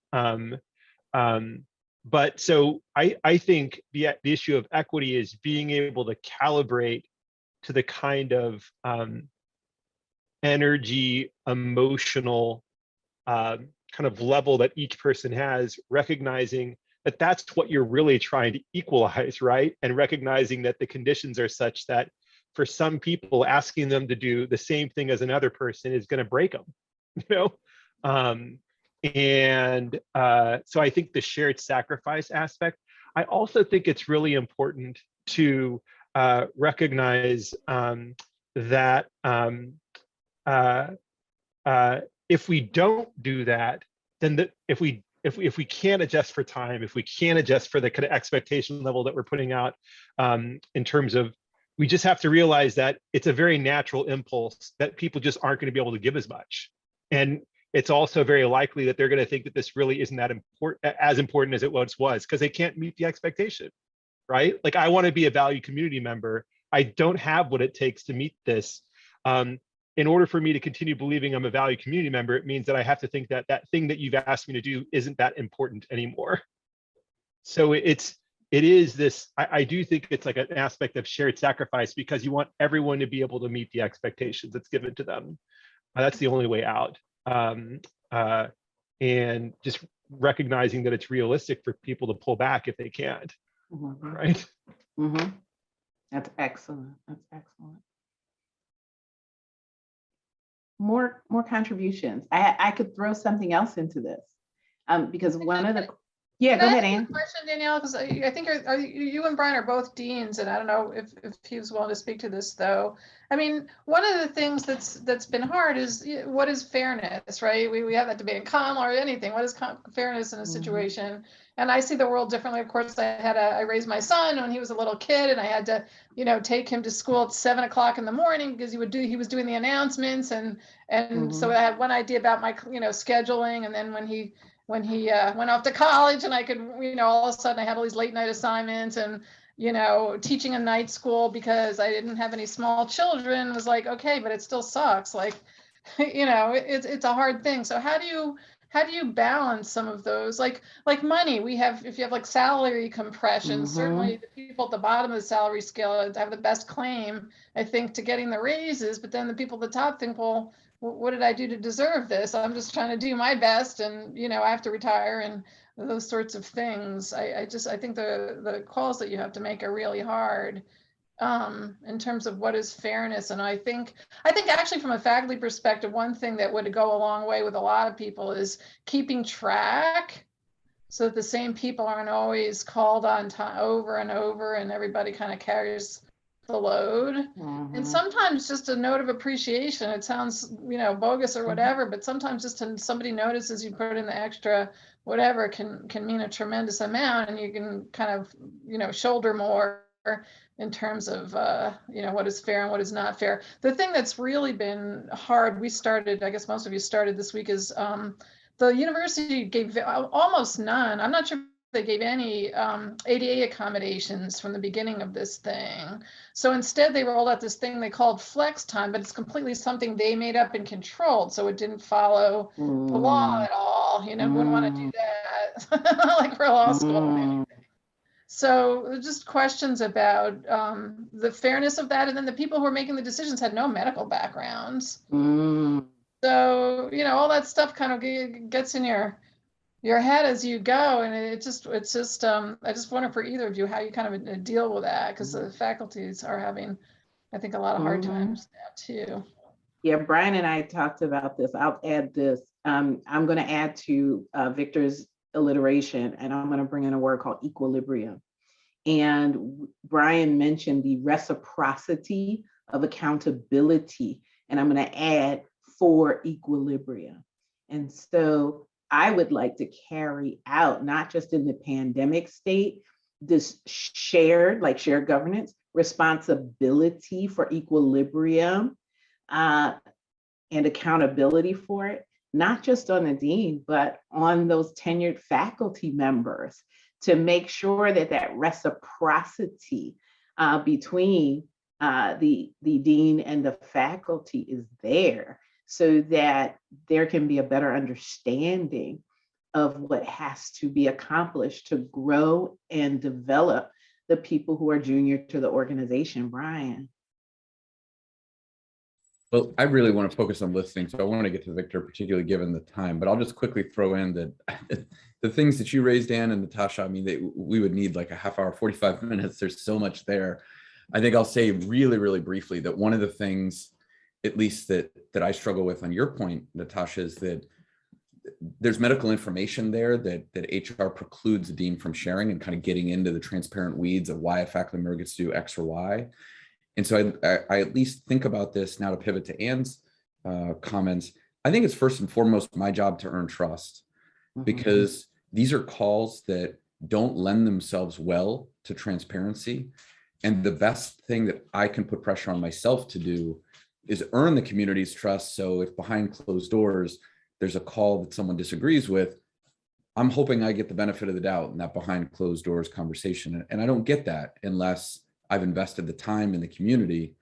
But so I think the issue of equity is being able to calibrate to the kind of energy, emotional kind of level that each person has, recognizing that that's what you're really trying to equalize, right? And recognizing that the conditions are such that for some people, asking them to do the same thing as another person is going to break them, So I think the shared sacrifice aspect. I also think it's really important to recognize that if we don't do that, then if we can't adjust for time, if we can't adjust for the kind of expectation level that we're putting out, in terms of, we just have to realize that it's a very natural impulse that people just aren't going to be able to give as much. And it's also very likely that they're going to think that this really isn't that as important as it once was, because they can't meet the expectation, right? Like, I want to be a valued community member. I don't have what it takes to meet this. In order for me to continue believing I'm a valued community member, it means that I have to think that that thing that you've asked me to do isn't that important anymore. So it's it is this, I do think it's like an aspect of shared sacrifice because you want everyone to be able to meet the expectations that's given to them. That's the only way out. And just recognizing that it's realistic for people to pull back if they can't, right? That's excellent. That's excellent. More contributions. I could throw something else into this because one of the go ahead, Anne. Question, Danielle, because I think you and Brian are both deans, and I don't know if he was willing to speak to this though. I mean, one of the things that's been hard is what is fairness, right? We have that debate in common law or anything. What is fairness in a situation? And I see the world differently. Of course, I raised my son when he was a little kid, and I had to, take him to school at 7 o'clock in the morning because he was doing the announcements, and so I had one idea about my scheduling, and then when he went off to college, and I could all of a sudden I had all these late night assignments, and teaching a night school because I didn't have any small children was like, okay, but it still sucks. Like, it's a hard thing. So how do you balance some of those, like money? If you have like salary compression, certainly the people at the bottom of the salary scale have the best claim, I think, to getting the raises, but then the people at the top think, well, what did I do to deserve this? I'm just trying to do my best, and I have to retire, and those sorts of things. I think the calls that you have to make are really hard in terms of what is fairness. And I think actually from a faculty perspective, one thing that would go a long way with a lot of people is keeping track so that the same people aren't always called on time over and over, and everybody kind of carries the load. And sometimes just a note of appreciation, it sounds bogus or whatever, but sometimes just somebody notices you put in the extra whatever can mean a tremendous amount, and you can kind of shoulder more in terms of what is fair and what is not fair. The thing that's really been hard, we started, I guess most of you started this week, is the university gave almost none, I'm not sure they gave any ADA accommodations from the beginning of this thing. So instead they rolled out this thing they called flex time, but it's completely something they made up and controlled. So it didn't follow the law at all. Wouldn't want to do that like for law school or anything. So just questions about the fairness of that. And then the people who are making the decisions had no medical backgrounds. So, all that stuff kind of gets in your head as you go, and it's just I just wonder for either of you how you kind of deal with that, because the faculties are having, I think, a lot of hard times now too. Yeah, Brian and I talked about this. I'll add this. I'm going to add to Victor's alliteration, and I'm going to bring in a word called equilibrium. And Brian mentioned the reciprocity of accountability, and I'm going to add for equilibrium. And so I would like to carry out, not just in the pandemic state, this shared governance, responsibility for equilibrium and accountability for it, not just on the dean, but on those tenured faculty members, to make sure that reciprocity between the dean and the faculty is there, so that there can be a better understanding of what has to be accomplished to grow and develop the people who are junior to the organization. Brian. Well, I really want to focus on listening, so I want to get to Victor, particularly given the time, but I'll just quickly throw in that the things that you raised, Anne and Natasha, I mean, we would need like a half hour, 45 minutes. There's so much there. I think I'll say really, really briefly that one of the things, at least that I struggle with on your point, Natasha, is that there's medical information there that HR precludes the dean from sharing and kind of getting into the transparent weeds of why a faculty member gets to do X or Y. And so I at least think about this now to pivot to Anne's comments. I think it's first and foremost my job to earn trust, because these are calls that don't lend themselves well to transparency. And the best thing that I can put pressure on myself to do is earn the community's trust. So if behind closed doors, there's a call that someone disagrees with, I'm hoping I get the benefit of the doubt in that behind closed doors conversation. And I don't get that unless I've invested the time in the community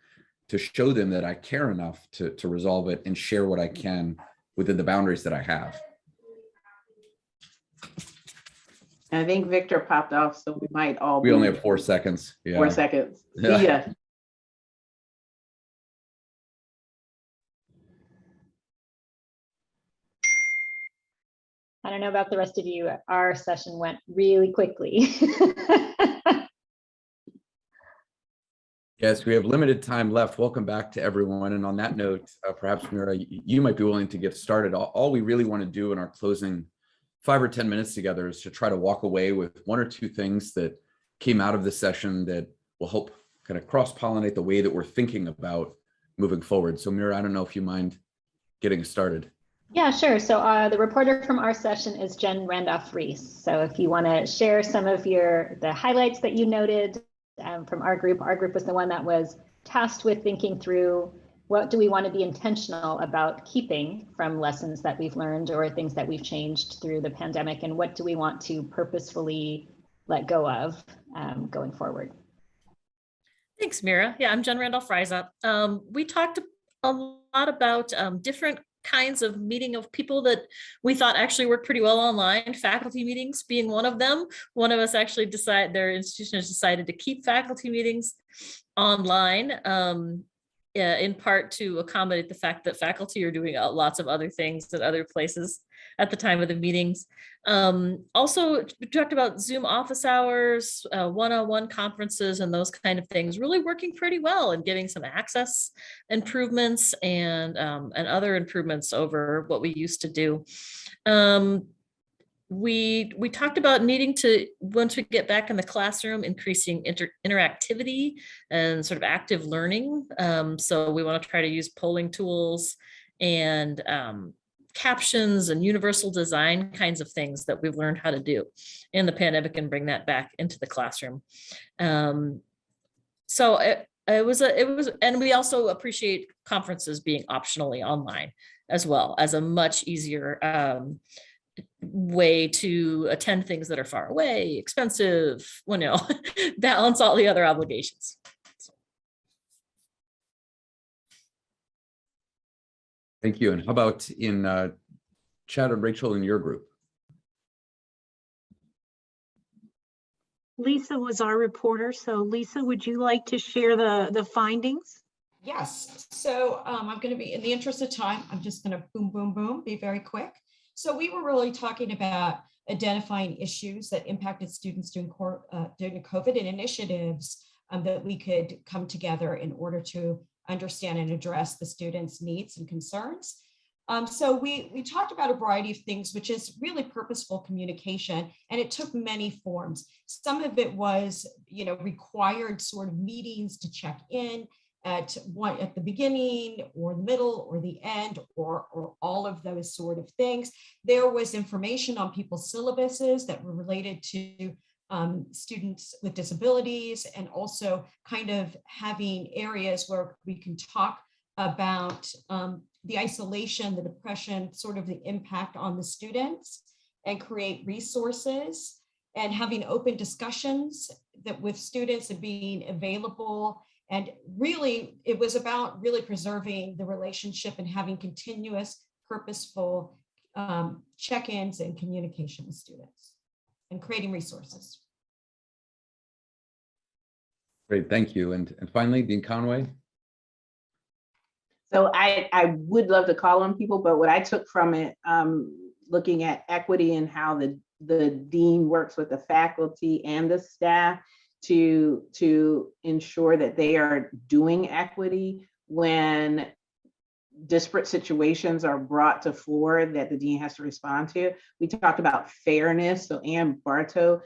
to show them that I care enough to resolve it and share what I can within the boundaries that I have. I think Victor popped off, so we might all We only be have 4 seconds. Yeah. 4 seconds. Yeah. See ya. I don't know about the rest of you. Our session went really quickly. Yes, we have limited time left. Welcome back to everyone. And on that note, perhaps Mira, you might be willing to get started. All we really want to do in our closing 5 or 10 minutes together is to try to walk away with 1 or 2 things that came out of the session that will help kind of cross-pollinate the way that we're thinking about moving forward. So Mira, I don't know if you mind getting us started. Yeah, sure. So the reporter from our session is Jen Randolph-Reese. So if you want to share some of the highlights that you noted from our group was the one that was tasked with thinking through what do we want to be intentional about keeping from lessons that we've learned or things that we've changed through the pandemic, and what do we want to purposefully let go of going forward. Thanks, Mira. Yeah, I'm Jen Randolph-Reese. We talked a lot about different kinds of meeting of people that we thought actually worked pretty well online, faculty meetings being one of them. One of us actually their institution has decided to keep faculty meetings online, in part to accommodate the fact that faculty are doing lots of other things at other places at the time of the meetings. Also, we talked about Zoom office hours, one-on-one conferences, and those kind of things really working pretty well and giving some access improvements and other improvements over what we used to do. We talked about needing to, once we get back in the classroom, increasing interactivity and sort of active learning. So we want to try to use polling tools and captions and universal design kinds of things that we've learned how to do in the pandemic and bring that back into the classroom. So it was, and we also appreciate conferences being optionally online as well as a much easier way to attend things that are far away, expensive, balance all the other obligations. Thank you. And how about in Chad and Rachel in your group? Lisa was our reporter. So Lisa, would you like to share the findings? Yes. So I'm going to be, in the interest of time, I'm just going to boom, boom, boom, be very quick. So we were really talking about identifying issues that impacted students during COVID and initiatives that we could come together in order to understand and address the students' needs and concerns. So we talked about a variety of things, which is really purposeful communication, and it took many forms. Some of it was, required sort of meetings to check in at the beginning or the middle or the end or all of those sort of things. There was information on people's syllabuses that were related to students with disabilities, and also kind of having areas where we can talk about the isolation, the depression, sort of the impact on the students, and create resources, and having open discussions that with students and being available. And really, it was about really preserving the relationship and having continuous, purposeful check-ins and communication with students and creating resources. Great, thank you. And finally, Dean Conway. So I would love to call on people, but what I took from it, looking at equity and how the dean works with the faculty and the staff to ensure that they are doing equity when disparate situations are brought to fore that the dean has to respond to. We talked about fairness. So Ann Bartow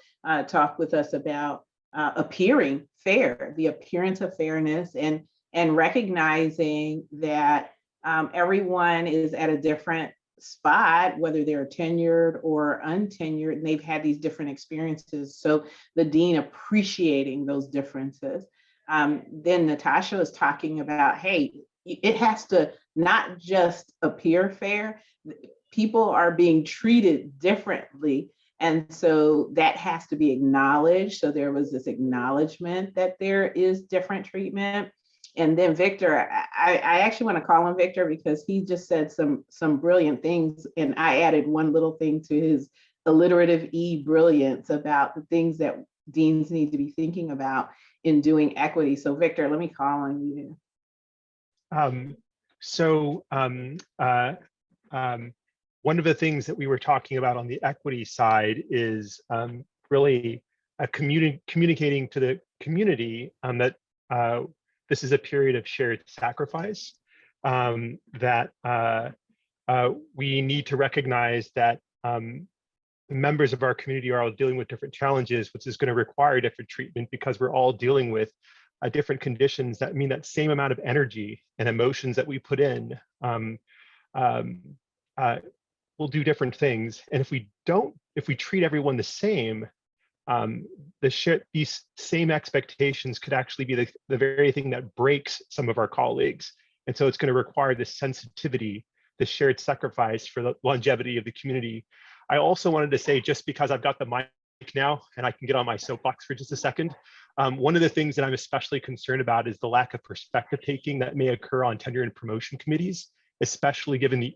talked with us about appearing fair, the appearance of fairness, and recognizing that everyone is at a different spot, whether they're tenured or untenured, and they've had these different experiences. So the dean appreciating those differences. Then Natasha was talking about, hey, it has to not just appear fair. People are being treated differently. And so that has to be acknowledged. So there was this acknowledgement that there is different treatment. And then Victor, I actually want to call on Victor because he just said some brilliant things. And I added one little thing to his alliterative brilliance about the things that deans need to be thinking about in doing equity. So Victor, let me call on you. One of the things that we were talking about on the equity side is really communicating to the community that this is a period of shared sacrifice, that we need to recognize that members of our community are all dealing with different challenges, which is going to require different treatment because we're all dealing with different conditions that mean that same amount of energy and emotions that we put in will do different things. And if we treat everyone the same, these same expectations could actually be the very thing that breaks some of our colleagues. And so it's going to require this sensitivity, this shared sacrifice for the longevity of the community. I also wanted to say, just because I've got the mic now and I can get on my soapbox for just a second, one of the things that I'm especially concerned about is the lack of perspective taking that may occur on tenure and promotion committees, especially given the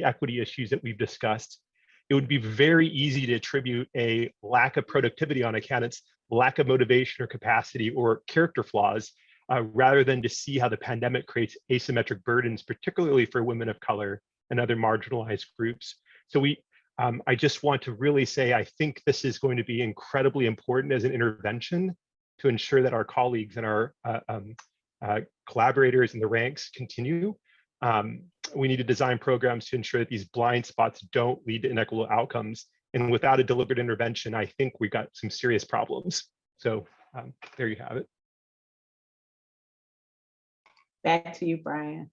equity issues that we've discussed. It would be very easy to attribute a lack of productivity on a candidate's lack of motivation or capacity or character flaws, rather than to see how the pandemic creates asymmetric burdens, particularly for women of color and other marginalized groups. So I just want to really say, I think this is going to be incredibly important as an intervention to ensure that our colleagues and our collaborators in the ranks continue. We need to design programs to ensure that these blind spots don't lead to inequitable outcomes. And without a deliberate intervention, I think we've got some serious problems. So there you have it. Back to you, Brian.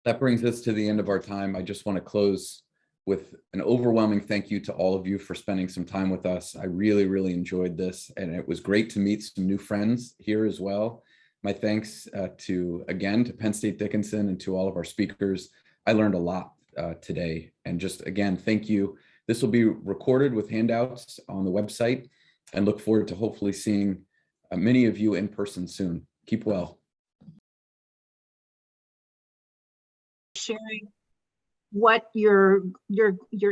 That brings us to the end of our time. I just want to close with an overwhelming thank you to all of you for spending some time with us. I really, really enjoyed this, and it was great to meet some new friends here as well. My thanks again to Penn State Dickinson and to all of our speakers. I learned a lot today, and just again, thank you. This will be recorded with handouts on the website, and look forward to hopefully seeing many of you in person soon. Keep well. Sharing what your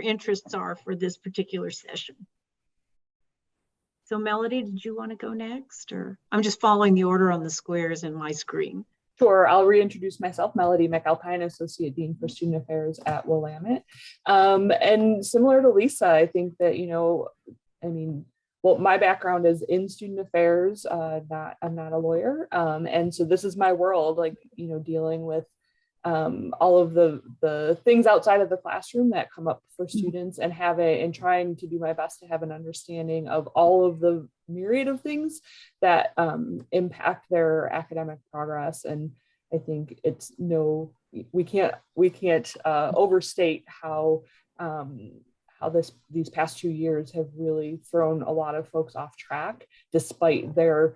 interests are for this particular session. So Melody, did you want to go next, or I'm just following the order on the squares in my screen? Sure, I'll reintroduce myself, Melody McAlpine, Associate Dean for Student Affairs at Willamette. And similar to Lisa, I think that, well, my background is in student affairs. I'm not a lawyer. And so this is my world, dealing with all of the things outside of the classroom that come up for students, and trying to do my best to have an understanding of all of the myriad of things that impact their academic progress. And I think we can't overstate how these past 2 years have really thrown a lot of folks off track, despite their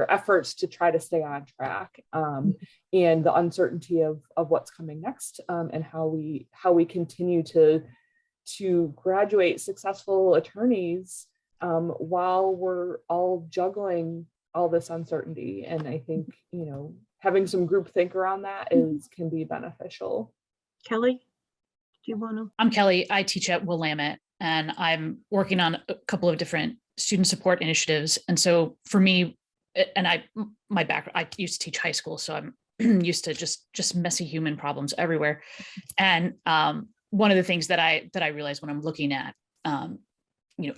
efforts to try to stay on track, and the uncertainty of what's coming next, and how we continue to graduate successful attorneys while we're all juggling all this uncertainty. And I think having some groupthink around that can be beneficial. Kelly, do you want to? I'm Kelly. I teach at Willamette, and I'm working on a couple of different student support initiatives. And so for me, and I used to teach high school, so I'm used to just messy human problems everywhere. And one of the things that I realize when I'm looking at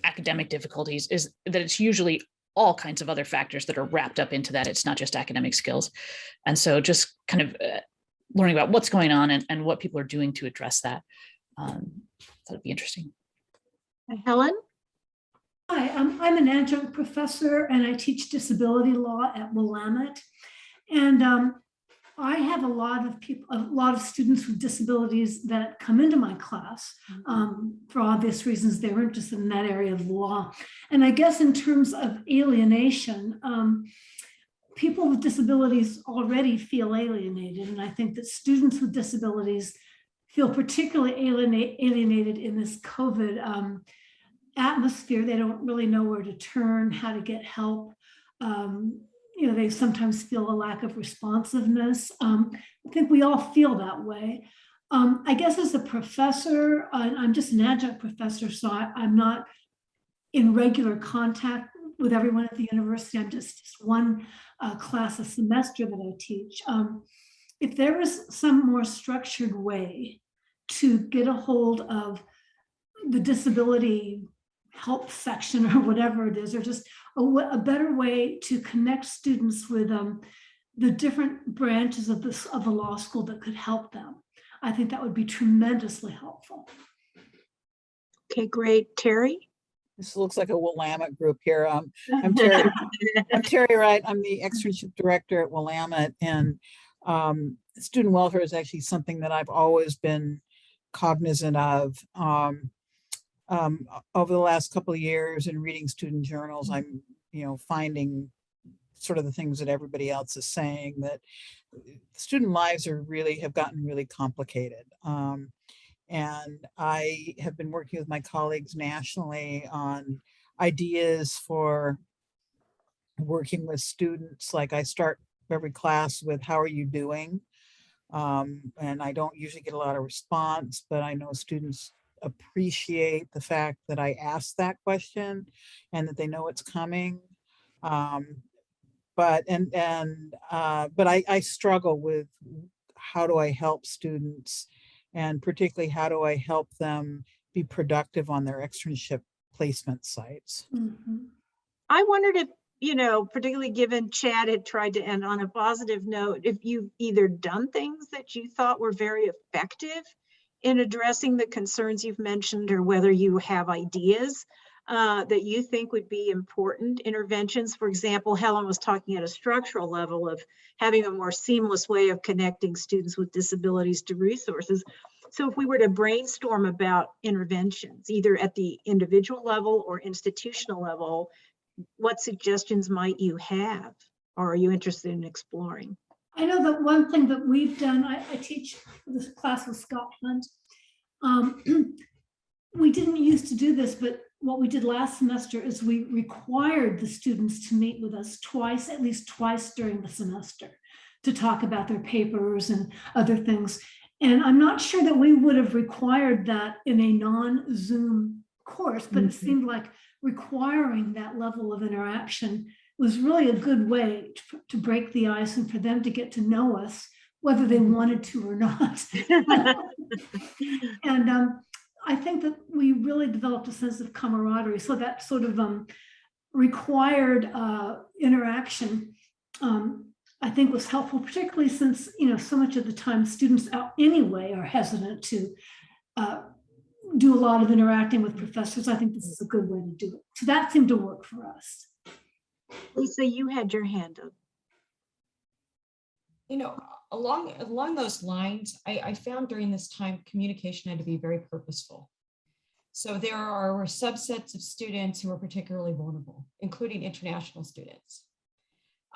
academic difficulties is that it's usually all kinds of other factors that are wrapped up into that. It's not just academic skills. And so just kind of learning about what's going on and what people are doing to address that, that'd be interesting. Helen? Hi, I'm an adjunct professor and I teach disability law at Willamette. And I have a lot of students with disabilities that come into my class. For obvious reasons, they're interested in that area of law. And I guess in terms of alienation, people with disabilities already feel alienated. And I think that students with disabilities feel particularly alienated in this COVID atmosphere. They don't really know where to turn, how to get help. They sometimes feel a lack of responsiveness. I think we all feel that way. I guess as a professor, I'm just an adjunct professor, so I'm not in regular contact with everyone at the university. I'm just one class a semester that I teach. If there was some more structured way to get a hold of the disability help section or whatever it is, or just a better way to connect students with the different branches of the law school that could help them, I think that would be tremendously helpful. Okay, great. Terry? This looks like a Willamette group here. I'm Terry Wright. I'm the externship director at Willamette, and student welfare is actually something that I've always been cognizant of. Over the last couple of years in reading student journals, I'm finding sort of the things that everybody else is saying, that student lives have gotten really complicated. And I have been working with my colleagues nationally on ideas for working with students. Like, I start every class with, how are you doing? And I don't usually get a lot of response, but I know students appreciate the fact that I asked that question and that they know it's coming. But I struggle with, how do I help students, and particularly how do I help them be productive on their externship placement sites? Mm-hmm. I wondered if, particularly given Chad had tried to end on a positive note, if you've either done things that you thought were very effective in addressing the concerns you've mentioned, or whether you have ideas that you think would be important interventions. For example, Helen was talking at a structural level of having a more seamless way of connecting students with disabilities to resources. So if we were to brainstorm about interventions, either at the individual level or institutional level, what suggestions might you have, or are you interested in exploring? I know that one thing that we've done, I teach this class with Scotland. We didn't used to do this, but what we did last semester is we required the students to meet with us at least twice during the semester, to talk about their papers and other things. And I'm not sure that we would have required that in a non-Zoom course, but it seemed like requiring that level of interaction was really a good way to break the ice and for them to get to know us, whether they wanted to or not. And I think that we really developed a sense of camaraderie. So that sort of required interaction, I think, was helpful, particularly since, so much of the time students out anyway are hesitant to do a lot of interacting with professors. I think this is a good way to do it. So that seemed to work for us. Lisa, you had your hand up. Along those lines, I found during this time communication had to be very purposeful. So there were subsets of students who were particularly vulnerable, including international students.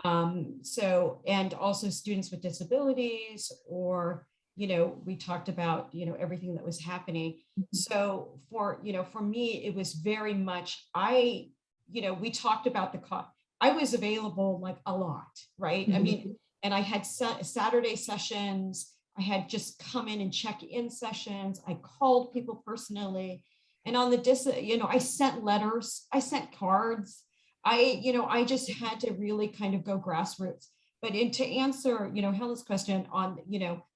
And also students with disabilities, or, we talked about, everything that was happening. So for me, it was very much, we talked about the cost. I was available like a lot, right? I mean, and I had Saturday sessions. I had just come in and check-in sessions. I called people personally. And on the I sent letters, I sent cards. I just had to really kind of go grassroots. But to answer, Helen's question on,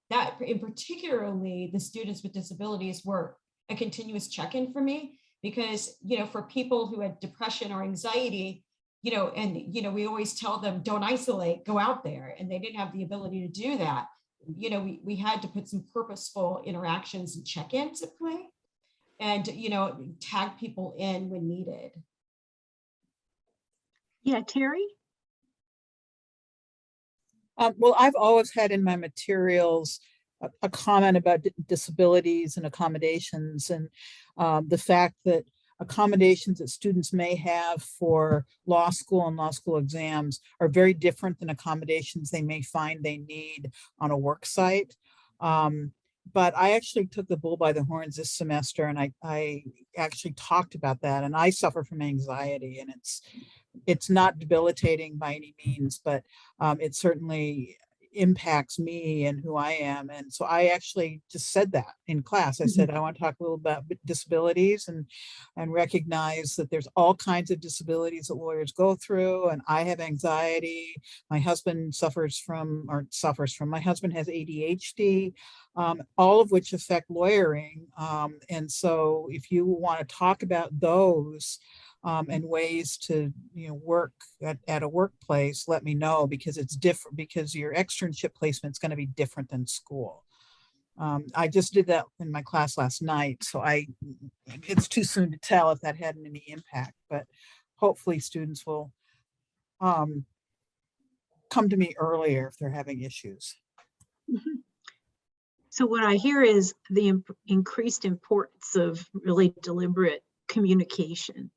that in particularly the students with disabilities were a continuous check-in for me, because, for people who had depression or anxiety, we always tell them, don't isolate, go out there. And they didn't have the ability to do that. We had to put some purposeful interactions and check-ins at play, and, tag people in when needed. Yeah, Terry? Well, I've always had in my materials a comment about disabilities and accommodations, and the fact that accommodations that students may have for law school and law school exams are very different than accommodations they may find they need on a work site. But I actually took the bull by the horns this semester, and I actually talked about that. And I suffer from anxiety, and it's not debilitating by any means, but it certainly impacts me and who I am. And so I actually just said that in class. I said, I want to talk a little about disabilities and recognize that there's all kinds of disabilities that lawyers go through. And I have anxiety. My husband my husband has ADHD, all of which affect lawyering. And so if you want to talk about those, and ways to work at a workplace, let me know, because it's different, because your externship placement is going to be different than school. I just did that in my class last night, so it's too soon to tell if that had any impact, but hopefully students will come to me earlier if they're having issues. So what I hear is the increased importance of really deliberate communication.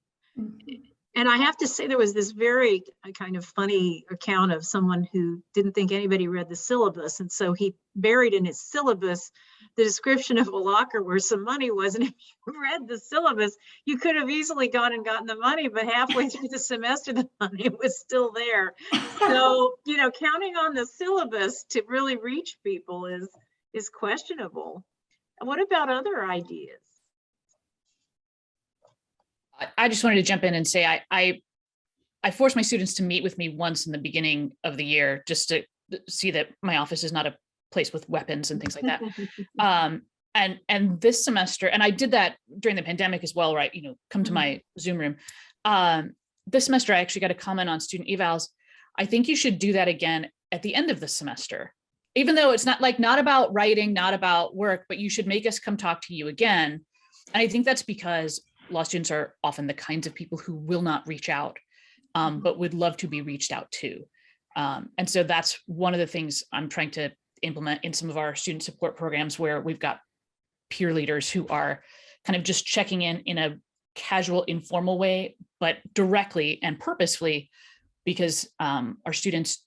And I have to say, there was this very kind of funny account of someone who didn't think anybody read the syllabus. And so he buried in his syllabus the description of a locker where some money was. And if you read the syllabus, you could have easily gone and gotten the money, but halfway through the semester, the money was still there. So, counting on the syllabus to really reach people is questionable. What about other ideas? I just wanted to jump in and say I force my students to meet with me once in the beginning of the year, just to see that my office is not a place with weapons and things like that. And this semester, and I did that during the pandemic as well, right? Come to my Zoom room. This semester, I actually got a comment on student evals. I think you should do that again at the end of the semester, even though it's not about writing, not about work, but you should make us come talk to you again. And I think that's because law students are often the kinds of people who will not reach out, but would love to be reached out to. And so that's one of the things I'm trying to implement in some of our student support programs, where we've got peer leaders who are kind of just checking in a casual, informal way, but directly and purposefully, because our students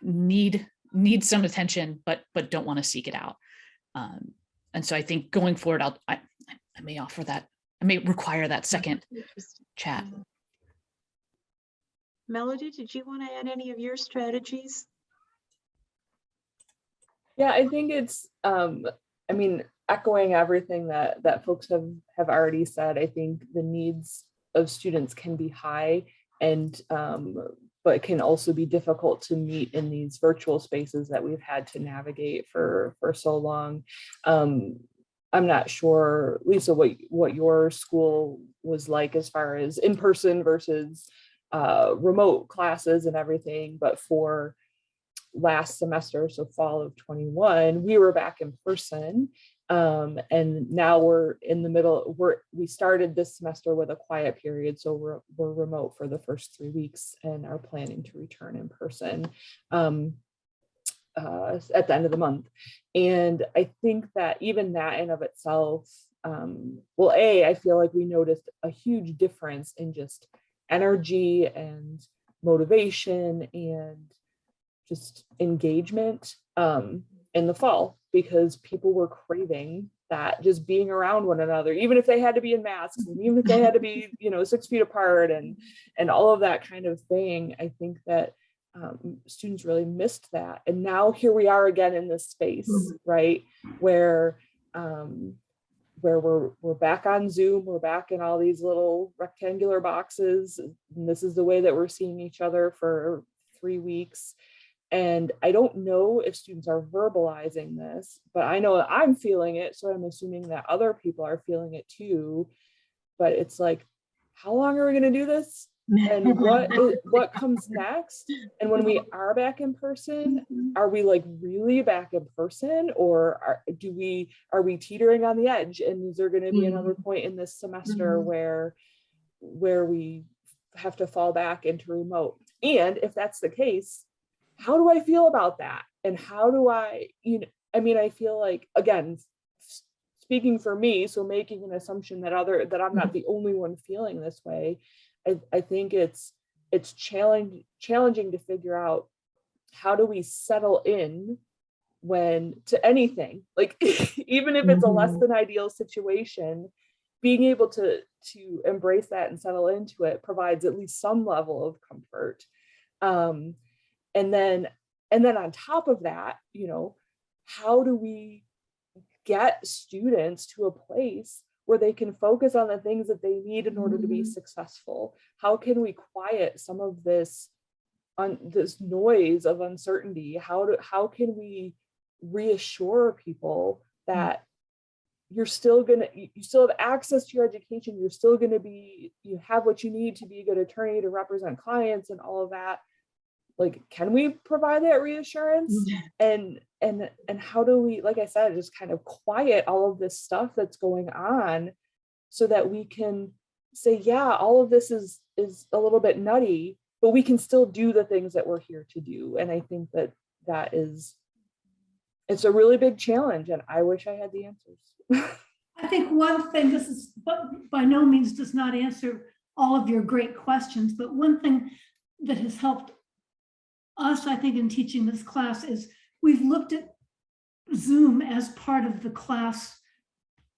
need some attention, but don't want to seek it out. And so I think going forward, I may offer that. I may require that second chat. Melody, did you want to add any of your strategies? Yeah, I think it's, echoing everything that folks have already said. I think the needs of students can be high, and but can also be difficult to meet in these virtual spaces that we've had to navigate for so long. I'm not sure, Lisa, what your school was like as far as in-person versus remote classes and everything, but for last semester, so fall of 21, we were back in person. And now we're in the middle, we started this semester with a quiet period, so we're remote for the first 3 weeks and are planning to return in person at the end of the month. And I think that even that in of itself, I feel like we noticed a huge difference in just energy and motivation and just engagement in the fall, because people were craving that, just being around one another, even if they had to be in masks, and even if they had to be 6 feet apart and all of that kind of thing. I think that students really missed that. And now here we are again in this space, right, where we're back on Zoom, we're back in all these little rectangular boxes, and this is the way that we're seeing each other for 3 weeks. And I don't know if students are verbalizing this, but I know that I'm feeling it, so I'm assuming that other people are feeling it too. But it's like, how long are we going to do this? And what comes next? And when we are back in person, are we really back in person, or are we teetering on the edge? And is there going to be another point in this semester where we have to fall back into remote? And if that's the case, how do I feel about that? And how do I feel like, again, speaking for me, so making an assumption that I'm not the only one feeling this way. I think it's challenging to figure out, how do we settle in to anything, like even if it's a less than ideal situation, being able to embrace that and settle into it provides at least some level of comfort. And then And then on top of that, how do we get students to a place where they can focus on the things that they need in order to be successful? How can we quiet some of this noise of uncertainty? How can we reassure people that you still have access to your education, you have what you need to be a good attorney, to represent clients and all of that? Like, can we provide that reassurance? And how do we, like I said, just kind of quiet all of this stuff that's going on so that we can say, yeah, all of this is a little bit nutty, but we can still do the things that we're here to do. And I think it's a really big challenge, and I wish I had the answers. I think one thing, this is, but by no means does not answer all of your great questions, but one thing that has helped us, I think, in teaching this class is we've looked at Zoom as part of the class,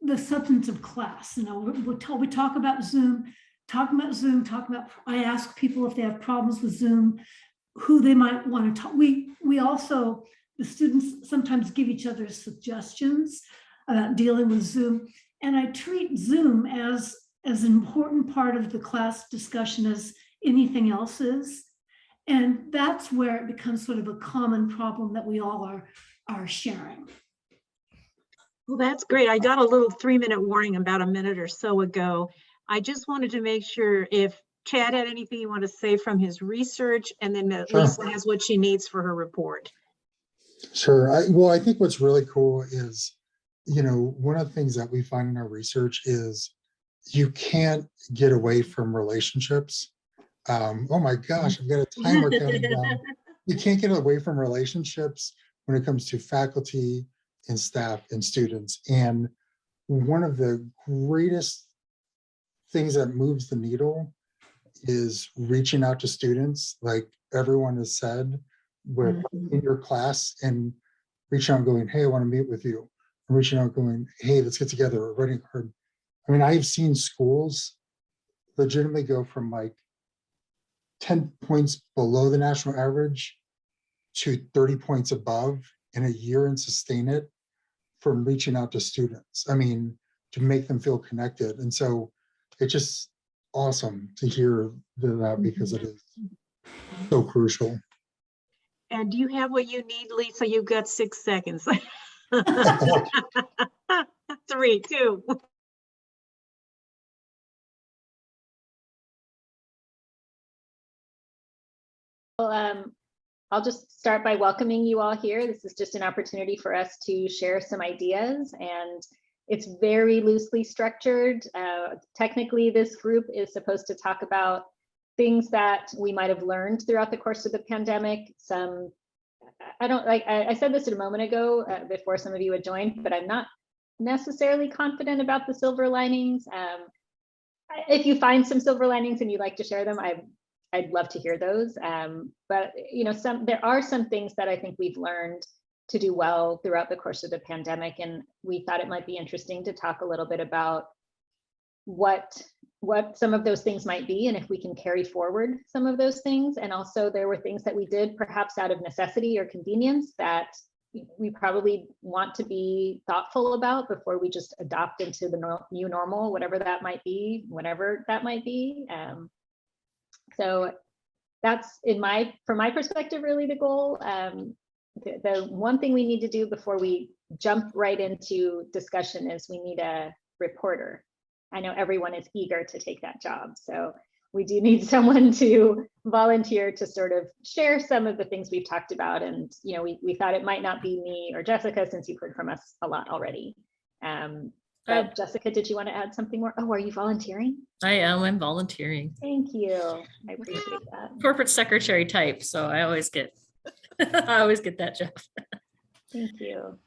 the substance of class. We talk about Zoom, I ask people if they have problems with Zoom, who they might want to talk. We also, the students sometimes give each other suggestions about dealing with Zoom. And I treat Zoom as an important part of the class discussion as anything else is. And that's where it becomes sort of a common problem that we all are sharing. Well, that's great. I got a little 3-minute warning about a minute or so ago. I just wanted to make sure if Chad had anything you want to say from his research, and then Lisa has what she needs for her report. Sure. I think what's really cool is, one of the things that we find in our research is you can't get away from relationships. Oh my gosh, I've got a timer counting down. You can't get away from relationships when it comes to faculty and staff and students. And one of the greatest things that moves the needle is reaching out to students, like everyone has said, in your class, and reaching out and going, hey, I want to meet with you. And reaching out going, hey, let's get together, or writing a card. I mean, I've seen schools legitimately go from like 10 points below the national average to 30 points above in a year and sustain it from reaching out to students. I mean, to make them feel connected. And so it's just awesome to hear that, because it is so crucial. And do you have what you need, Lisa? You've got 6 seconds. 3, 2. Well, I'll just start by welcoming you all here. This is just an opportunity for us to share some ideas, and it's very loosely structured. Technically, this group is supposed to talk about things that we might have learned throughout the course of the pandemic. I said this a moment ago before some of you had joined, but I'm not necessarily confident about the silver linings. If you find some silver linings and you'd like to share them, I'd love to hear those. But there are some things that I think we've learned to do well throughout the course of the pandemic, and we thought it might be interesting to talk a little bit about what some of those things might be, and if we can carry forward some of those things. And also, there were things that we did perhaps out of necessity or convenience that we probably want to be thoughtful about before we just adopt into the new normal, whatever that might be, whenever that might be. So that's, from my perspective, really the goal. The one thing we need to do before we jump right into discussion is we need a reporter. I know everyone is eager to take that job, so we do need someone to volunteer to sort of share some of the things we've talked about. And we thought it might not be me or Jessica, since you've heard from us a lot already. But Jessica, did you want to add something more? Oh, are you volunteering? I am. I'm volunteering. Thank you. I appreciate that. Corporate secretary type, so I always get that job. Thank you.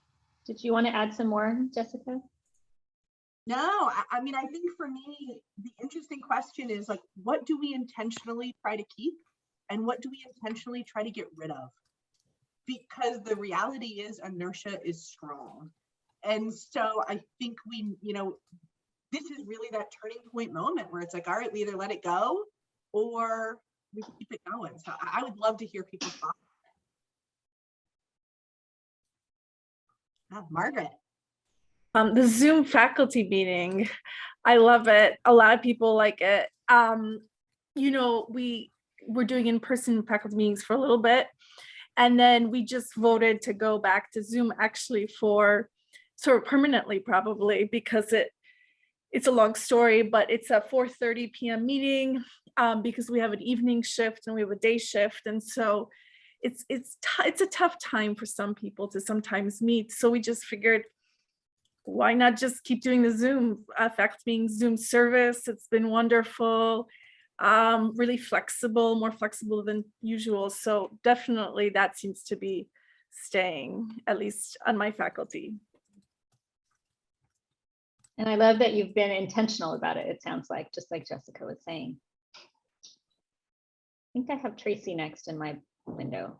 Did you want to add some more, Jessica? No, I mean, I think for me, the interesting question is like, what do we intentionally try to keep, and what do we intentionally try to get rid of? Because the reality is inertia is strong. And so I think this is really that turning point moment where it's like, all right, we either let it go or we keep it going. So I would love to hear people's thoughts. Margaret. The Zoom faculty meeting, I love it. A lot of people like it. You know, we were doing in-person faculty meetings for a little bit, and then we just voted to go back to Zoom actually for sort of permanently, probably, because it's a long story, but it's a 4:30 p.m. meeting because we have an evening shift and we have a day shift, and so it's a tough time for some people to sometimes meet. So we just figured, why not just keep doing the Zoom faculty meeting Zoom service? It's been wonderful, really flexible, more flexible than usual. So definitely that seems to be staying, at least on my faculty. And I love that you've been intentional about it, it sounds like, just like Jessica was saying. I think I have Tracy next in my window.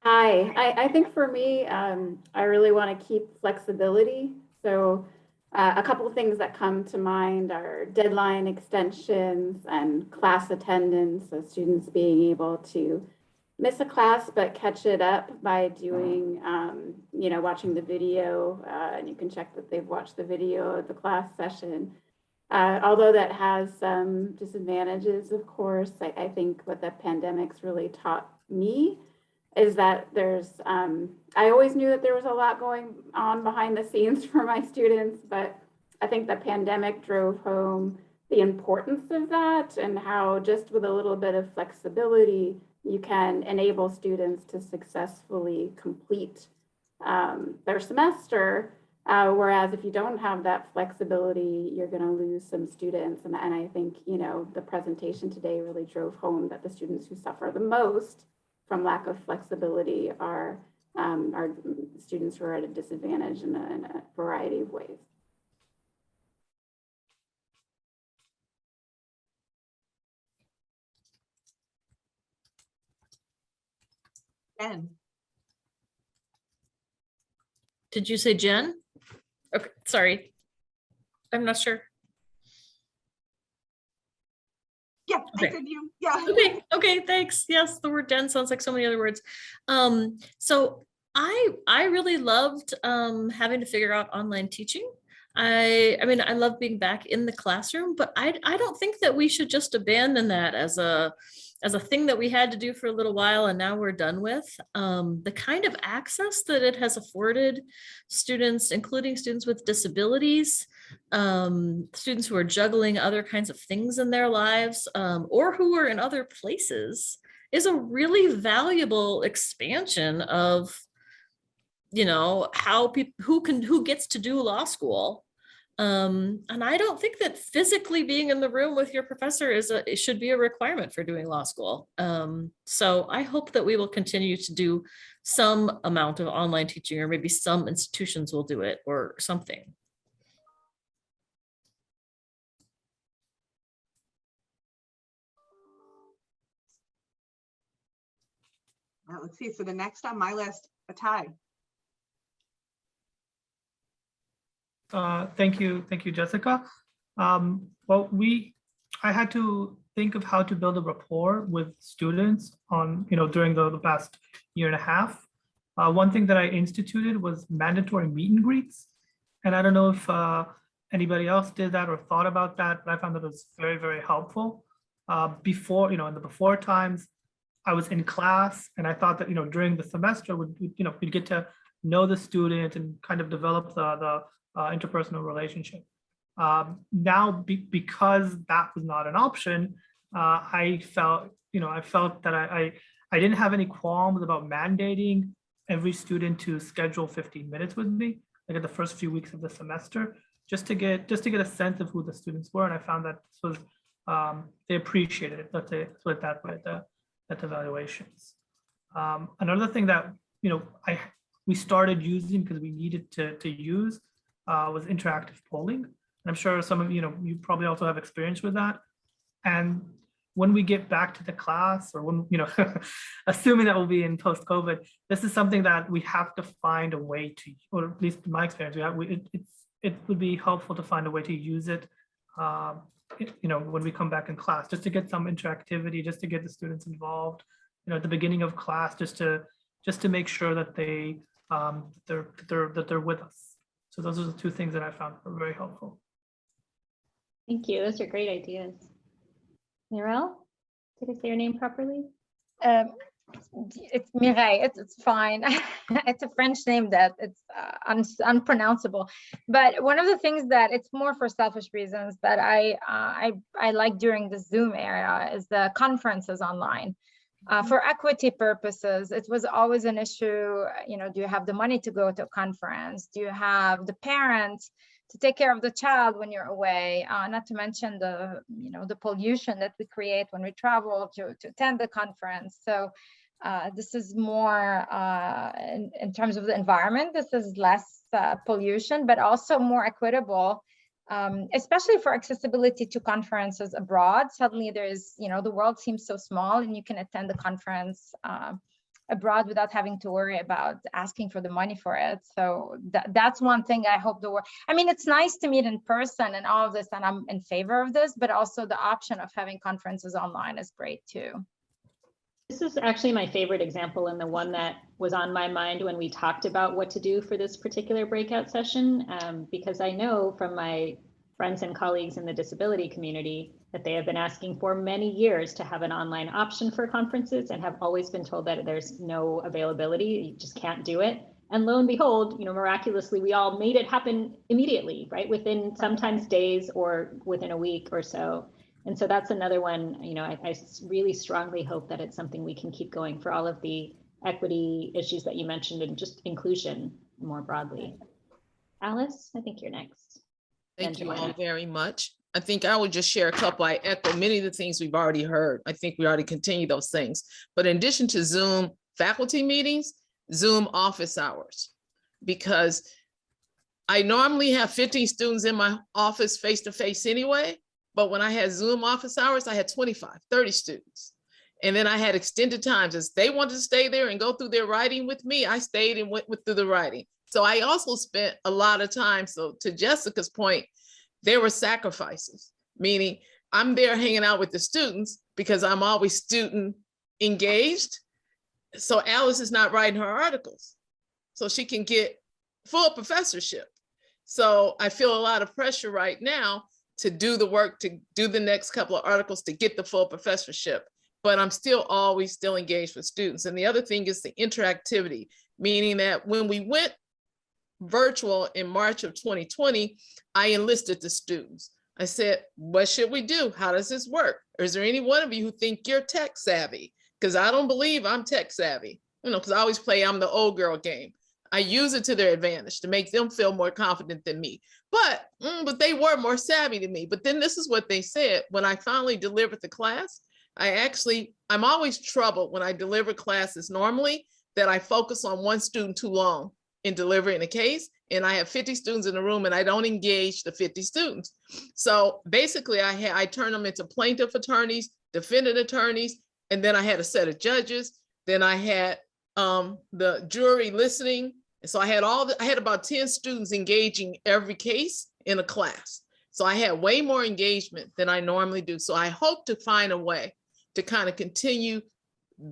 Hi, I think for me, I really want to keep flexibility. So a couple of things that come to mind are deadline extensions and class attendance. So students being able to miss a class, but catch it up by doing, you know, watching the video, and you can check that they've watched the video of the class session. Although that has some disadvantages, of course, I think what the pandemic's really taught me is that there's, I always knew that there was a lot going on behind the scenes for my students, but I think the pandemic drove home the importance of that and how just with a little bit of flexibility, you can enable students to successfully complete their semester. Whereas if you don't have that flexibility, you're going to lose some students. And I think, you know, the presentation today really drove home that the students who suffer the most from lack of flexibility are students who are at a disadvantage in a variety of ways. Jen. Did you say Jen? Okay, sorry. I'm not sure. Yeah, okay. I said you. Yeah. Okay, thanks. Yes, the word Jen sounds like so many other words. So I really loved having to figure out online teaching. I mean, I love being back in the classroom, but I don't think that we should just abandon that as a thing that we had to do for a little while and now we're done with. The kind of access that it has afforded students, including students with disabilities, students who are juggling other kinds of things in their lives, or who are in other places, is a really valuable expansion of, you know, how people who gets to do law school. And I don't think that physically being in the room with your professor it should be a requirement for doing law school. So I hope that we will continue to do some amount of online teaching, or maybe some institutions will do it or something. Well, let's see. So the next on my list, a tie. Thank you, Jessica. Well, I had to think of how to build a rapport with students on, you know, during the past year and a half. One thing that I instituted was mandatory meet and greets, and I don't know if anybody else did that or thought about that, but I found that it was very, very helpful. Before, you know, in the before times, I was in class, and I thought that, you know, during the semester, we'd get to know the student and kind of develop the interpersonal relationship. Now, because that was not an option, I felt that I didn't have any qualms about mandating every student to schedule 15 minutes with me, like at the first few weeks of the semester, just to get a sense of who the students were. And I found that this was they appreciated it. Let's put it that way, at evaluations. Another thing that, you know, we started using because we needed to use was interactive polling. And I'm sure some of you probably also have experience with that. And when we get back to the class, or when, you know, assuming that we'll be in post-COVID, this is something that we have to find a way to, or at least in my experience, it would be helpful to find a way to use it, you know, when we come back in class, just to get some interactivity, just to get the students involved, you know, at the beginning of class, just to make sure that they that they're with us. So those are the two things that I found were very helpful. Thank you. Those are great ideas. Mirel, did I say your name properly? It's Mireille. It's fine. It's a French name that it's unpronounceable. But one of the things that it's more for selfish reasons that I like during the Zoom era is the conferences online. For equity purposes, it was always an issue. Do you have the money to go to a conference? Do you have the parents to take care of the child when you're away? Not to mention the pollution that we create when we travel to attend the conference. So this is more in terms of the environment. This is less pollution, but also more equitable. Especially for accessibility to conferences abroad. Suddenly there's, the world seems so small and you can attend the conference abroad without having to worry about asking for the money for it. So that's one thing I hope the world, it's nice to meet in person and all of this, and I'm in favor of this, but also the option of having conferences online is great too. This is actually my favorite example and the one that was on my mind when we talked about what to do for this particular breakout session, because I know from my friends and colleagues in the disability community that they have been asking for many years to have an online option for conferences and have always been told that there's no availability, you just can't do it. And lo and behold, miraculously, we all made it happen immediately, right? Within sometimes days or within a week or so. And so that's another one, I really strongly hope that it's something we can keep going for all of the equity issues that you mentioned and just inclusion more broadly. Alice, I think you're next. Thank you all very much. I think I would just share a couple. I echo many of the things we've already heard. I think we already continue those things. But in addition to Zoom faculty meetings, Zoom office hours, because I normally have 15 students in my office face-to-face anyway. But when I had Zoom office hours, I had 25, 30 students. And then I had extended times as they wanted to stay there and go through their writing with me. I stayed and went through the writing. So I also spent a lot of time. So to Jessica's point, there were sacrifices, meaning I'm there hanging out with the students because I'm always student engaged. So Alice is not writing her articles, so she can get full professorship. So I feel a lot of pressure right now to do the work, to do the next couple of articles to get the full professorship, but I'm always still engaged with students. And the other thing is the interactivity, meaning that when we went virtual in March of 2020, I enlisted the students. I said, what should we do? How does this work? Or is there any one of you who think you're tech savvy? Because I don't believe I'm tech savvy, because I always play I'm the old girl game. I use it to their advantage to make them feel more confident than me. But they were more savvy than me. But then this is what they said. When I finally delivered the class, I'm always troubled when I deliver classes normally that I focus on one student too long in delivering a case. And I have 50 students in the room and I don't engage the 50 students. So basically I turn them into plaintiff attorneys, defendant attorneys, and then I had a set of judges. Then I had the jury listening. And so I had about 10 students engaging every case in a class. So I had way more engagement than I normally do. So I hope to find a way to kind of continue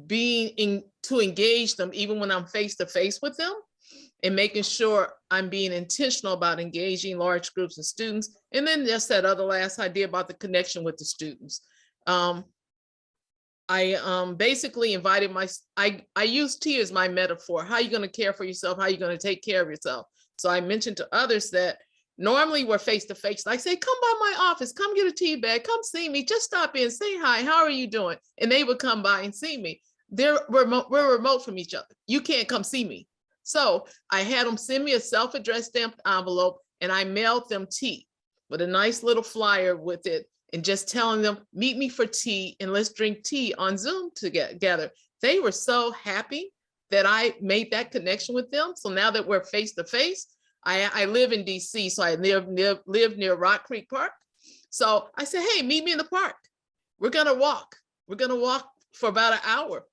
to engage them even when I'm face to face with them, and making sure I'm being intentional about engaging large groups of students. And then just that other last idea about the connection with the students. I basically invited I use tea as my metaphor. How are you going to care for yourself? How are you going to take care of yourself? So I mentioned to others that normally we're face to face. I say, come by my office, come get a tea bag, come see me, just stop in, say hi, how are you doing? And they would come by and see me. We're remote from each other. You can't come see me. So I had them send me a self-addressed stamped envelope and I mailed them tea with a nice little flyer with it, and just telling them, meet me for tea and let's drink tea on Zoom together. They were so happy that I made that connection with them. So now that we're face to face, I live in DC, so I live near Rock Creek Park. So I said, hey, meet me in the park. We're gonna walk. We're gonna walk for about an hour,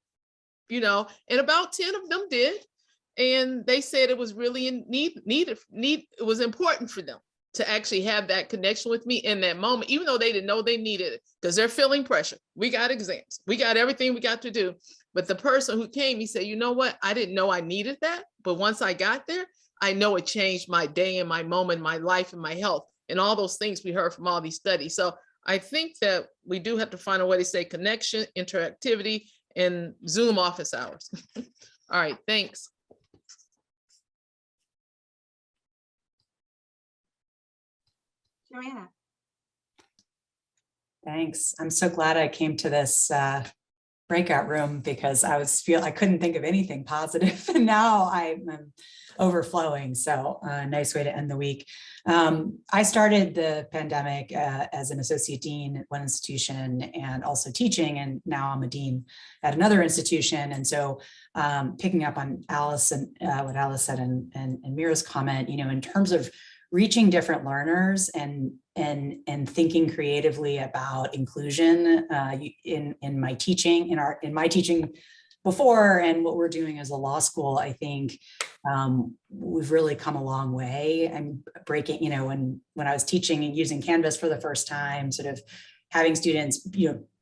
and about 10 of them did. And they said it was really needed. It was important for them to actually have that connection with me in that moment, even though they didn't know they needed it, because they're feeling pressure. We got exams, we got everything we got to do. But the person who came, he said, you know what? I didn't know I needed that. But once I got there, I know it changed my day and my moment, my life and my health and all those things we heard from all these studies. So I think that we do have to find a way to say connection, interactivity, and Zoom office hours. All right, thanks. Joanna. Thanks. I'm so glad I came to this breakout room because I couldn't think of anything positive, and now I'm overflowing. So nice way to end the week. I started the pandemic as an associate dean at one institution and also teaching, and now I'm a dean at another institution. And so picking up on Alice and what Alice said and Mira's comment, in terms of reaching different learners and thinking creatively about inclusion in my teaching, in my teaching before and what we're doing as a law school, I think we've really come a long way. I'm breaking, when I was teaching and using Canvas for the first time, sort of having students,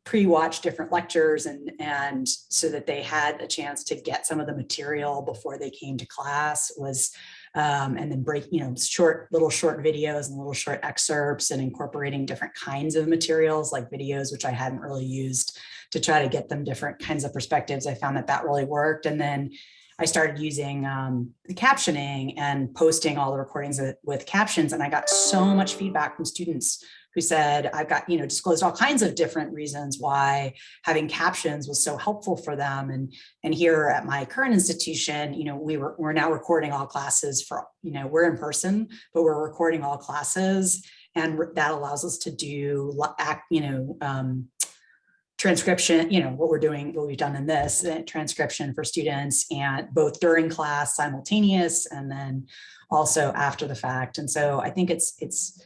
pre-watch different lectures and so that they had a chance to get some of the material before they came to class was and then little short videos and little short excerpts and incorporating different kinds of materials like videos, which I hadn't really used to try to get them different kinds of perspectives. I found that really worked. And then I started using the captioning and posting all the recordings with captions. And I got so much feedback from students who said, I've got, disclosed all kinds of different reasons why having captions was so helpful for them. And here at my current institution, we're now recording all classes for, we're in person, but we're recording all classes. And that allows us to do, transcription, what we've done in this transcription for students, and both during class, simultaneous, and then also after the fact. And so I think it's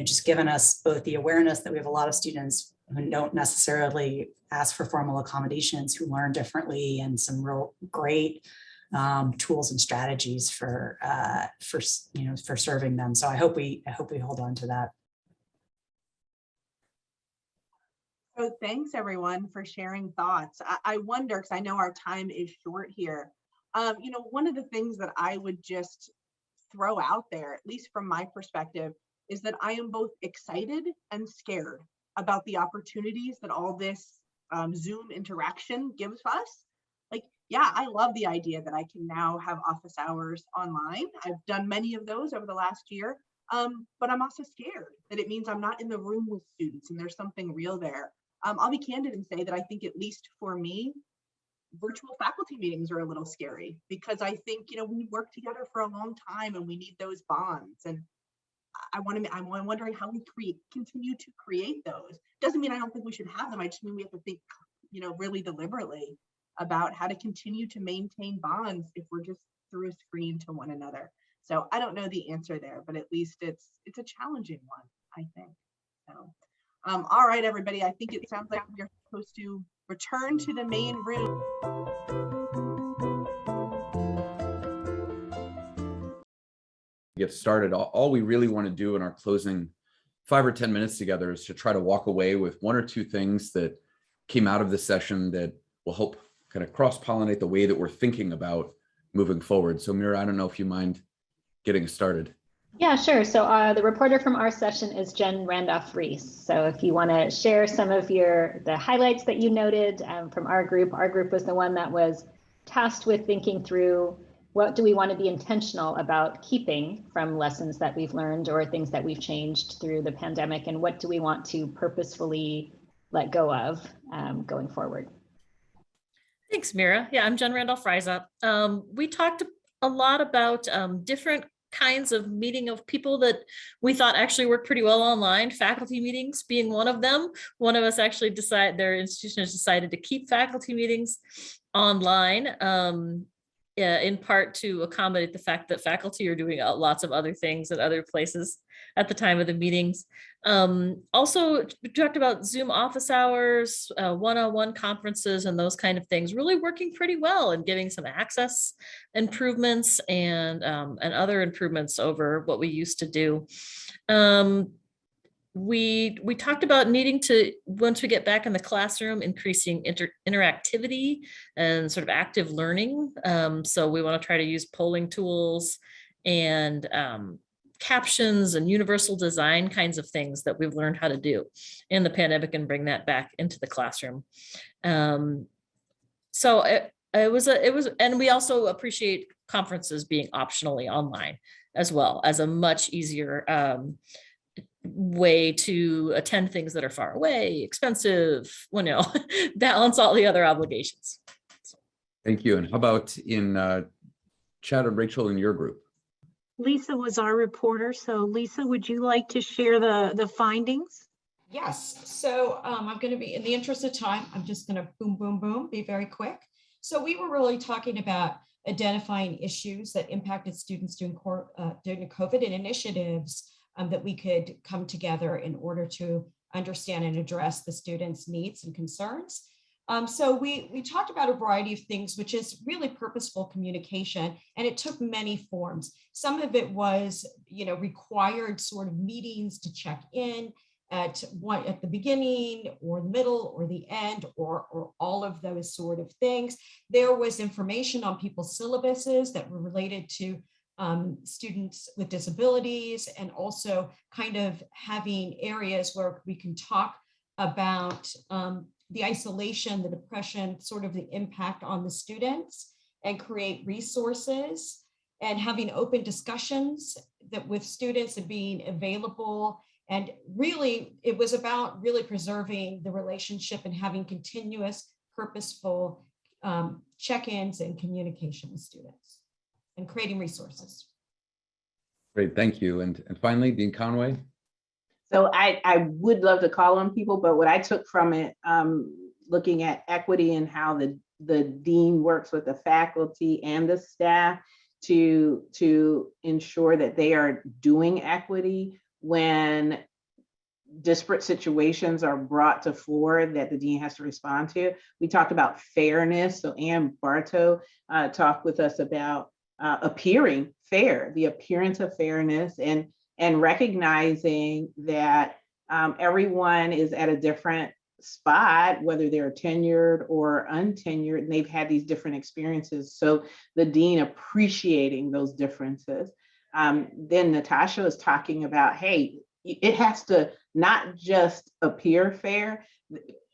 just given us both the awareness that we have a lot of students who don't necessarily ask for formal accommodations, who learn differently, and some real great tools and strategies for serving them. So I hope we hold on to that. So thanks everyone for sharing thoughts. I wonder, because I know our time is short here. One of the things that I would just throw out there, at least from my perspective, is that I am both excited and scared about the opportunities that all this Zoom interaction gives us. Yeah, I love the idea that I can now have office hours online. I've done many of those over the last year, but I'm also scared that it means I'm not in the room with students and there's something real there. I'll be candid and say that I think, at least for me, virtual faculty meetings are a little scary, because I think, we work together for a long time and we need those bonds. And I'm wondering how we continue to create those. Doesn't mean I don't think we should have them. I just mean we have to think, really deliberately about how to continue to maintain bonds if we're just through a screen to one another. So I don't know the answer there, but at least it's a challenging one, I think. So, all right, everybody. I think it sounds like we're supposed to return to the main room. Get started. All we really want to do in our closing 5 or 10 minutes together is to try to walk away with 1 or 2 things that came out of this session that will help kind of cross-pollinate the way that we're thinking about moving forward. So Mira, I don't know if you mind getting started. Yeah, sure. So the reporter from our session is Jen Randolph-Reese. So if you want to share some of the highlights that you noted from our group was the one that was tasked with thinking through what do we want to be intentional about keeping from lessons that we've learned or things that we've changed through the pandemic, and what do we want to purposefully let go of going forward. Thanks, Mira. Yeah, I'm Jen Randolph-Reese. We talked a lot about different kinds of meeting of people that we thought actually worked pretty well online, faculty meetings being one of them. One of us actually their institution has decided to keep faculty meetings online, in part to accommodate the fact that faculty are doing lots of other things at other places at the time of the meetings. Also, we talked about Zoom office hours, one-on-one conferences, and those kind of things really working pretty well and giving some access improvements and other improvements over what we used to do. we talked about needing to, once we get back in the classroom, increasing interactivity and sort of active learning. So we want to try to use polling tools and captions and universal design kinds of things that we've learned how to do in the pandemic and bring that back into the classroom. So it was, and we also appreciate conferences being optionally online as well as a much easier way to attend things that are far away, expensive, balance all the other obligations. Thank you. And how about in Chad and Rachel in your group? Lisa was our reporter. So Lisa, would you like to share the findings? Yes, so I'm going to be, in the interest of time, I'm just going to boom, boom, boom, be very quick. So we were really talking about identifying issues that impacted students during COVID and initiatives that we could come together in order to understand and address the students' needs and concerns. So we talked about a variety of things, which is really purposeful communication, and it took many forms. Some of it was, required sort of meetings to check in at the beginning or the middle or the end or all of those sort of things. There was information on people's syllabuses that were related to students with disabilities, and also kind of having areas where we can talk about the isolation, the depression, sort of the impact on the students, and create resources, and having open discussions that with students and being available. And really, it was about really preserving the relationship and having continuous, purposeful check-ins and communication with students and creating resources. Great, thank you. And finally, Dean Conway. So I would love to call on people, but what I took from it, looking at equity and how the dean works with the faculty and the staff to ensure that they are doing equity when disparate situations are brought to fore that the dean has to respond to. We talked about fairness. So Ann Bartow talked with us about appearing fair, the appearance of fairness, and recognizing that everyone is at a different spot, whether they're tenured or untenured, and they've had these different experiences. So the dean appreciating those differences. Then Natasha is talking about, hey, it has to not just appear fair.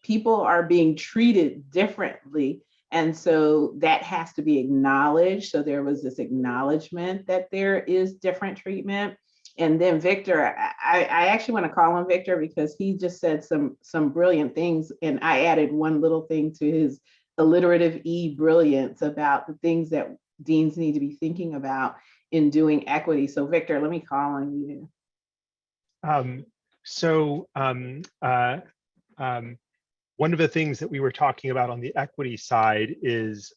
People are being treated differently. And so that has to be acknowledged. So there was this acknowledgement that there is different treatment. And then Victor, I actually want to call on Victor because he just said some brilliant things. And I added one little thing to his alliterative brilliance about the things that deans need to be thinking about in doing equity. So Victor, let me call on you. One of the things that we were talking about on the equity side is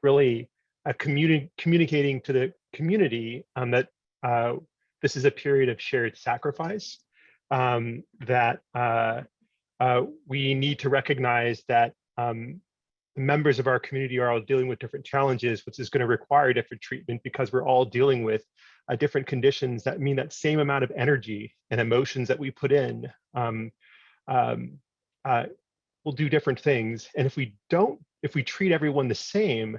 really communicating to the community that this is a period of shared sacrifice, that we need to recognize that members of our community are all dealing with different challenges, which is going to require different treatment because we're all dealing with different conditions that mean that same amount of energy and emotions that we put in will do different things. And if we treat everyone the same,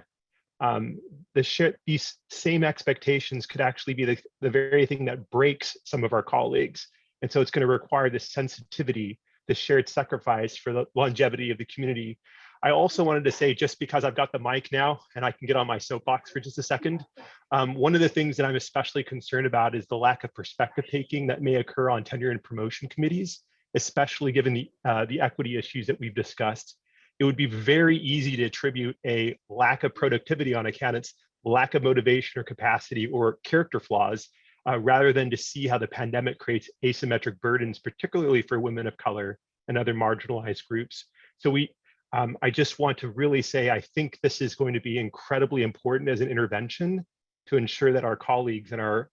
these same expectations could actually be the very thing that breaks some of our colleagues. And so it's going to require this sensitivity, this shared sacrifice for the longevity of the community. I also wanted to say, just because I've got the mic now and I can get on my soapbox for just a second, one of the things that I'm especially concerned about is the lack of perspective taking that may occur on tenure and promotion committees, especially given the equity issues that we've discussed. It would be very easy to attribute a lack of productivity on a candidate's lack of motivation or capacity or character flaws, rather than to see how the pandemic creates asymmetric burdens, particularly for women of color and other marginalized groups. So I just want to really say, I think this is going to be incredibly important as an intervention to ensure that our colleagues and our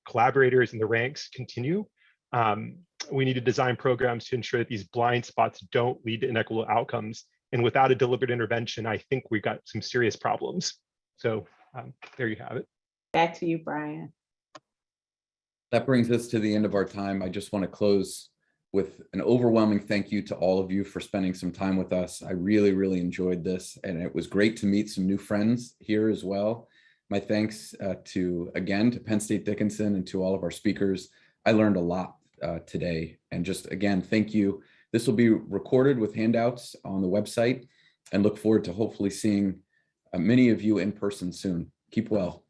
collaborators in the ranks continue. We need to design programs to ensure that these blind spots don't lead to inequitable outcomes. And without a deliberate intervention, I think we've got some serious problems. So there you have it. Back to you, Brian. That brings us to the end of our time. I just want to close with an overwhelming thank you to all of you for spending some time with us. I really, really enjoyed this, and it was great to meet some new friends here as well. My thanks again to Penn State Dickinson and to all of our speakers. I learned a lot today, and just again, thank you. This will be recorded with handouts on the website, and look forward to hopefully seeing many of you in person soon. Keep well.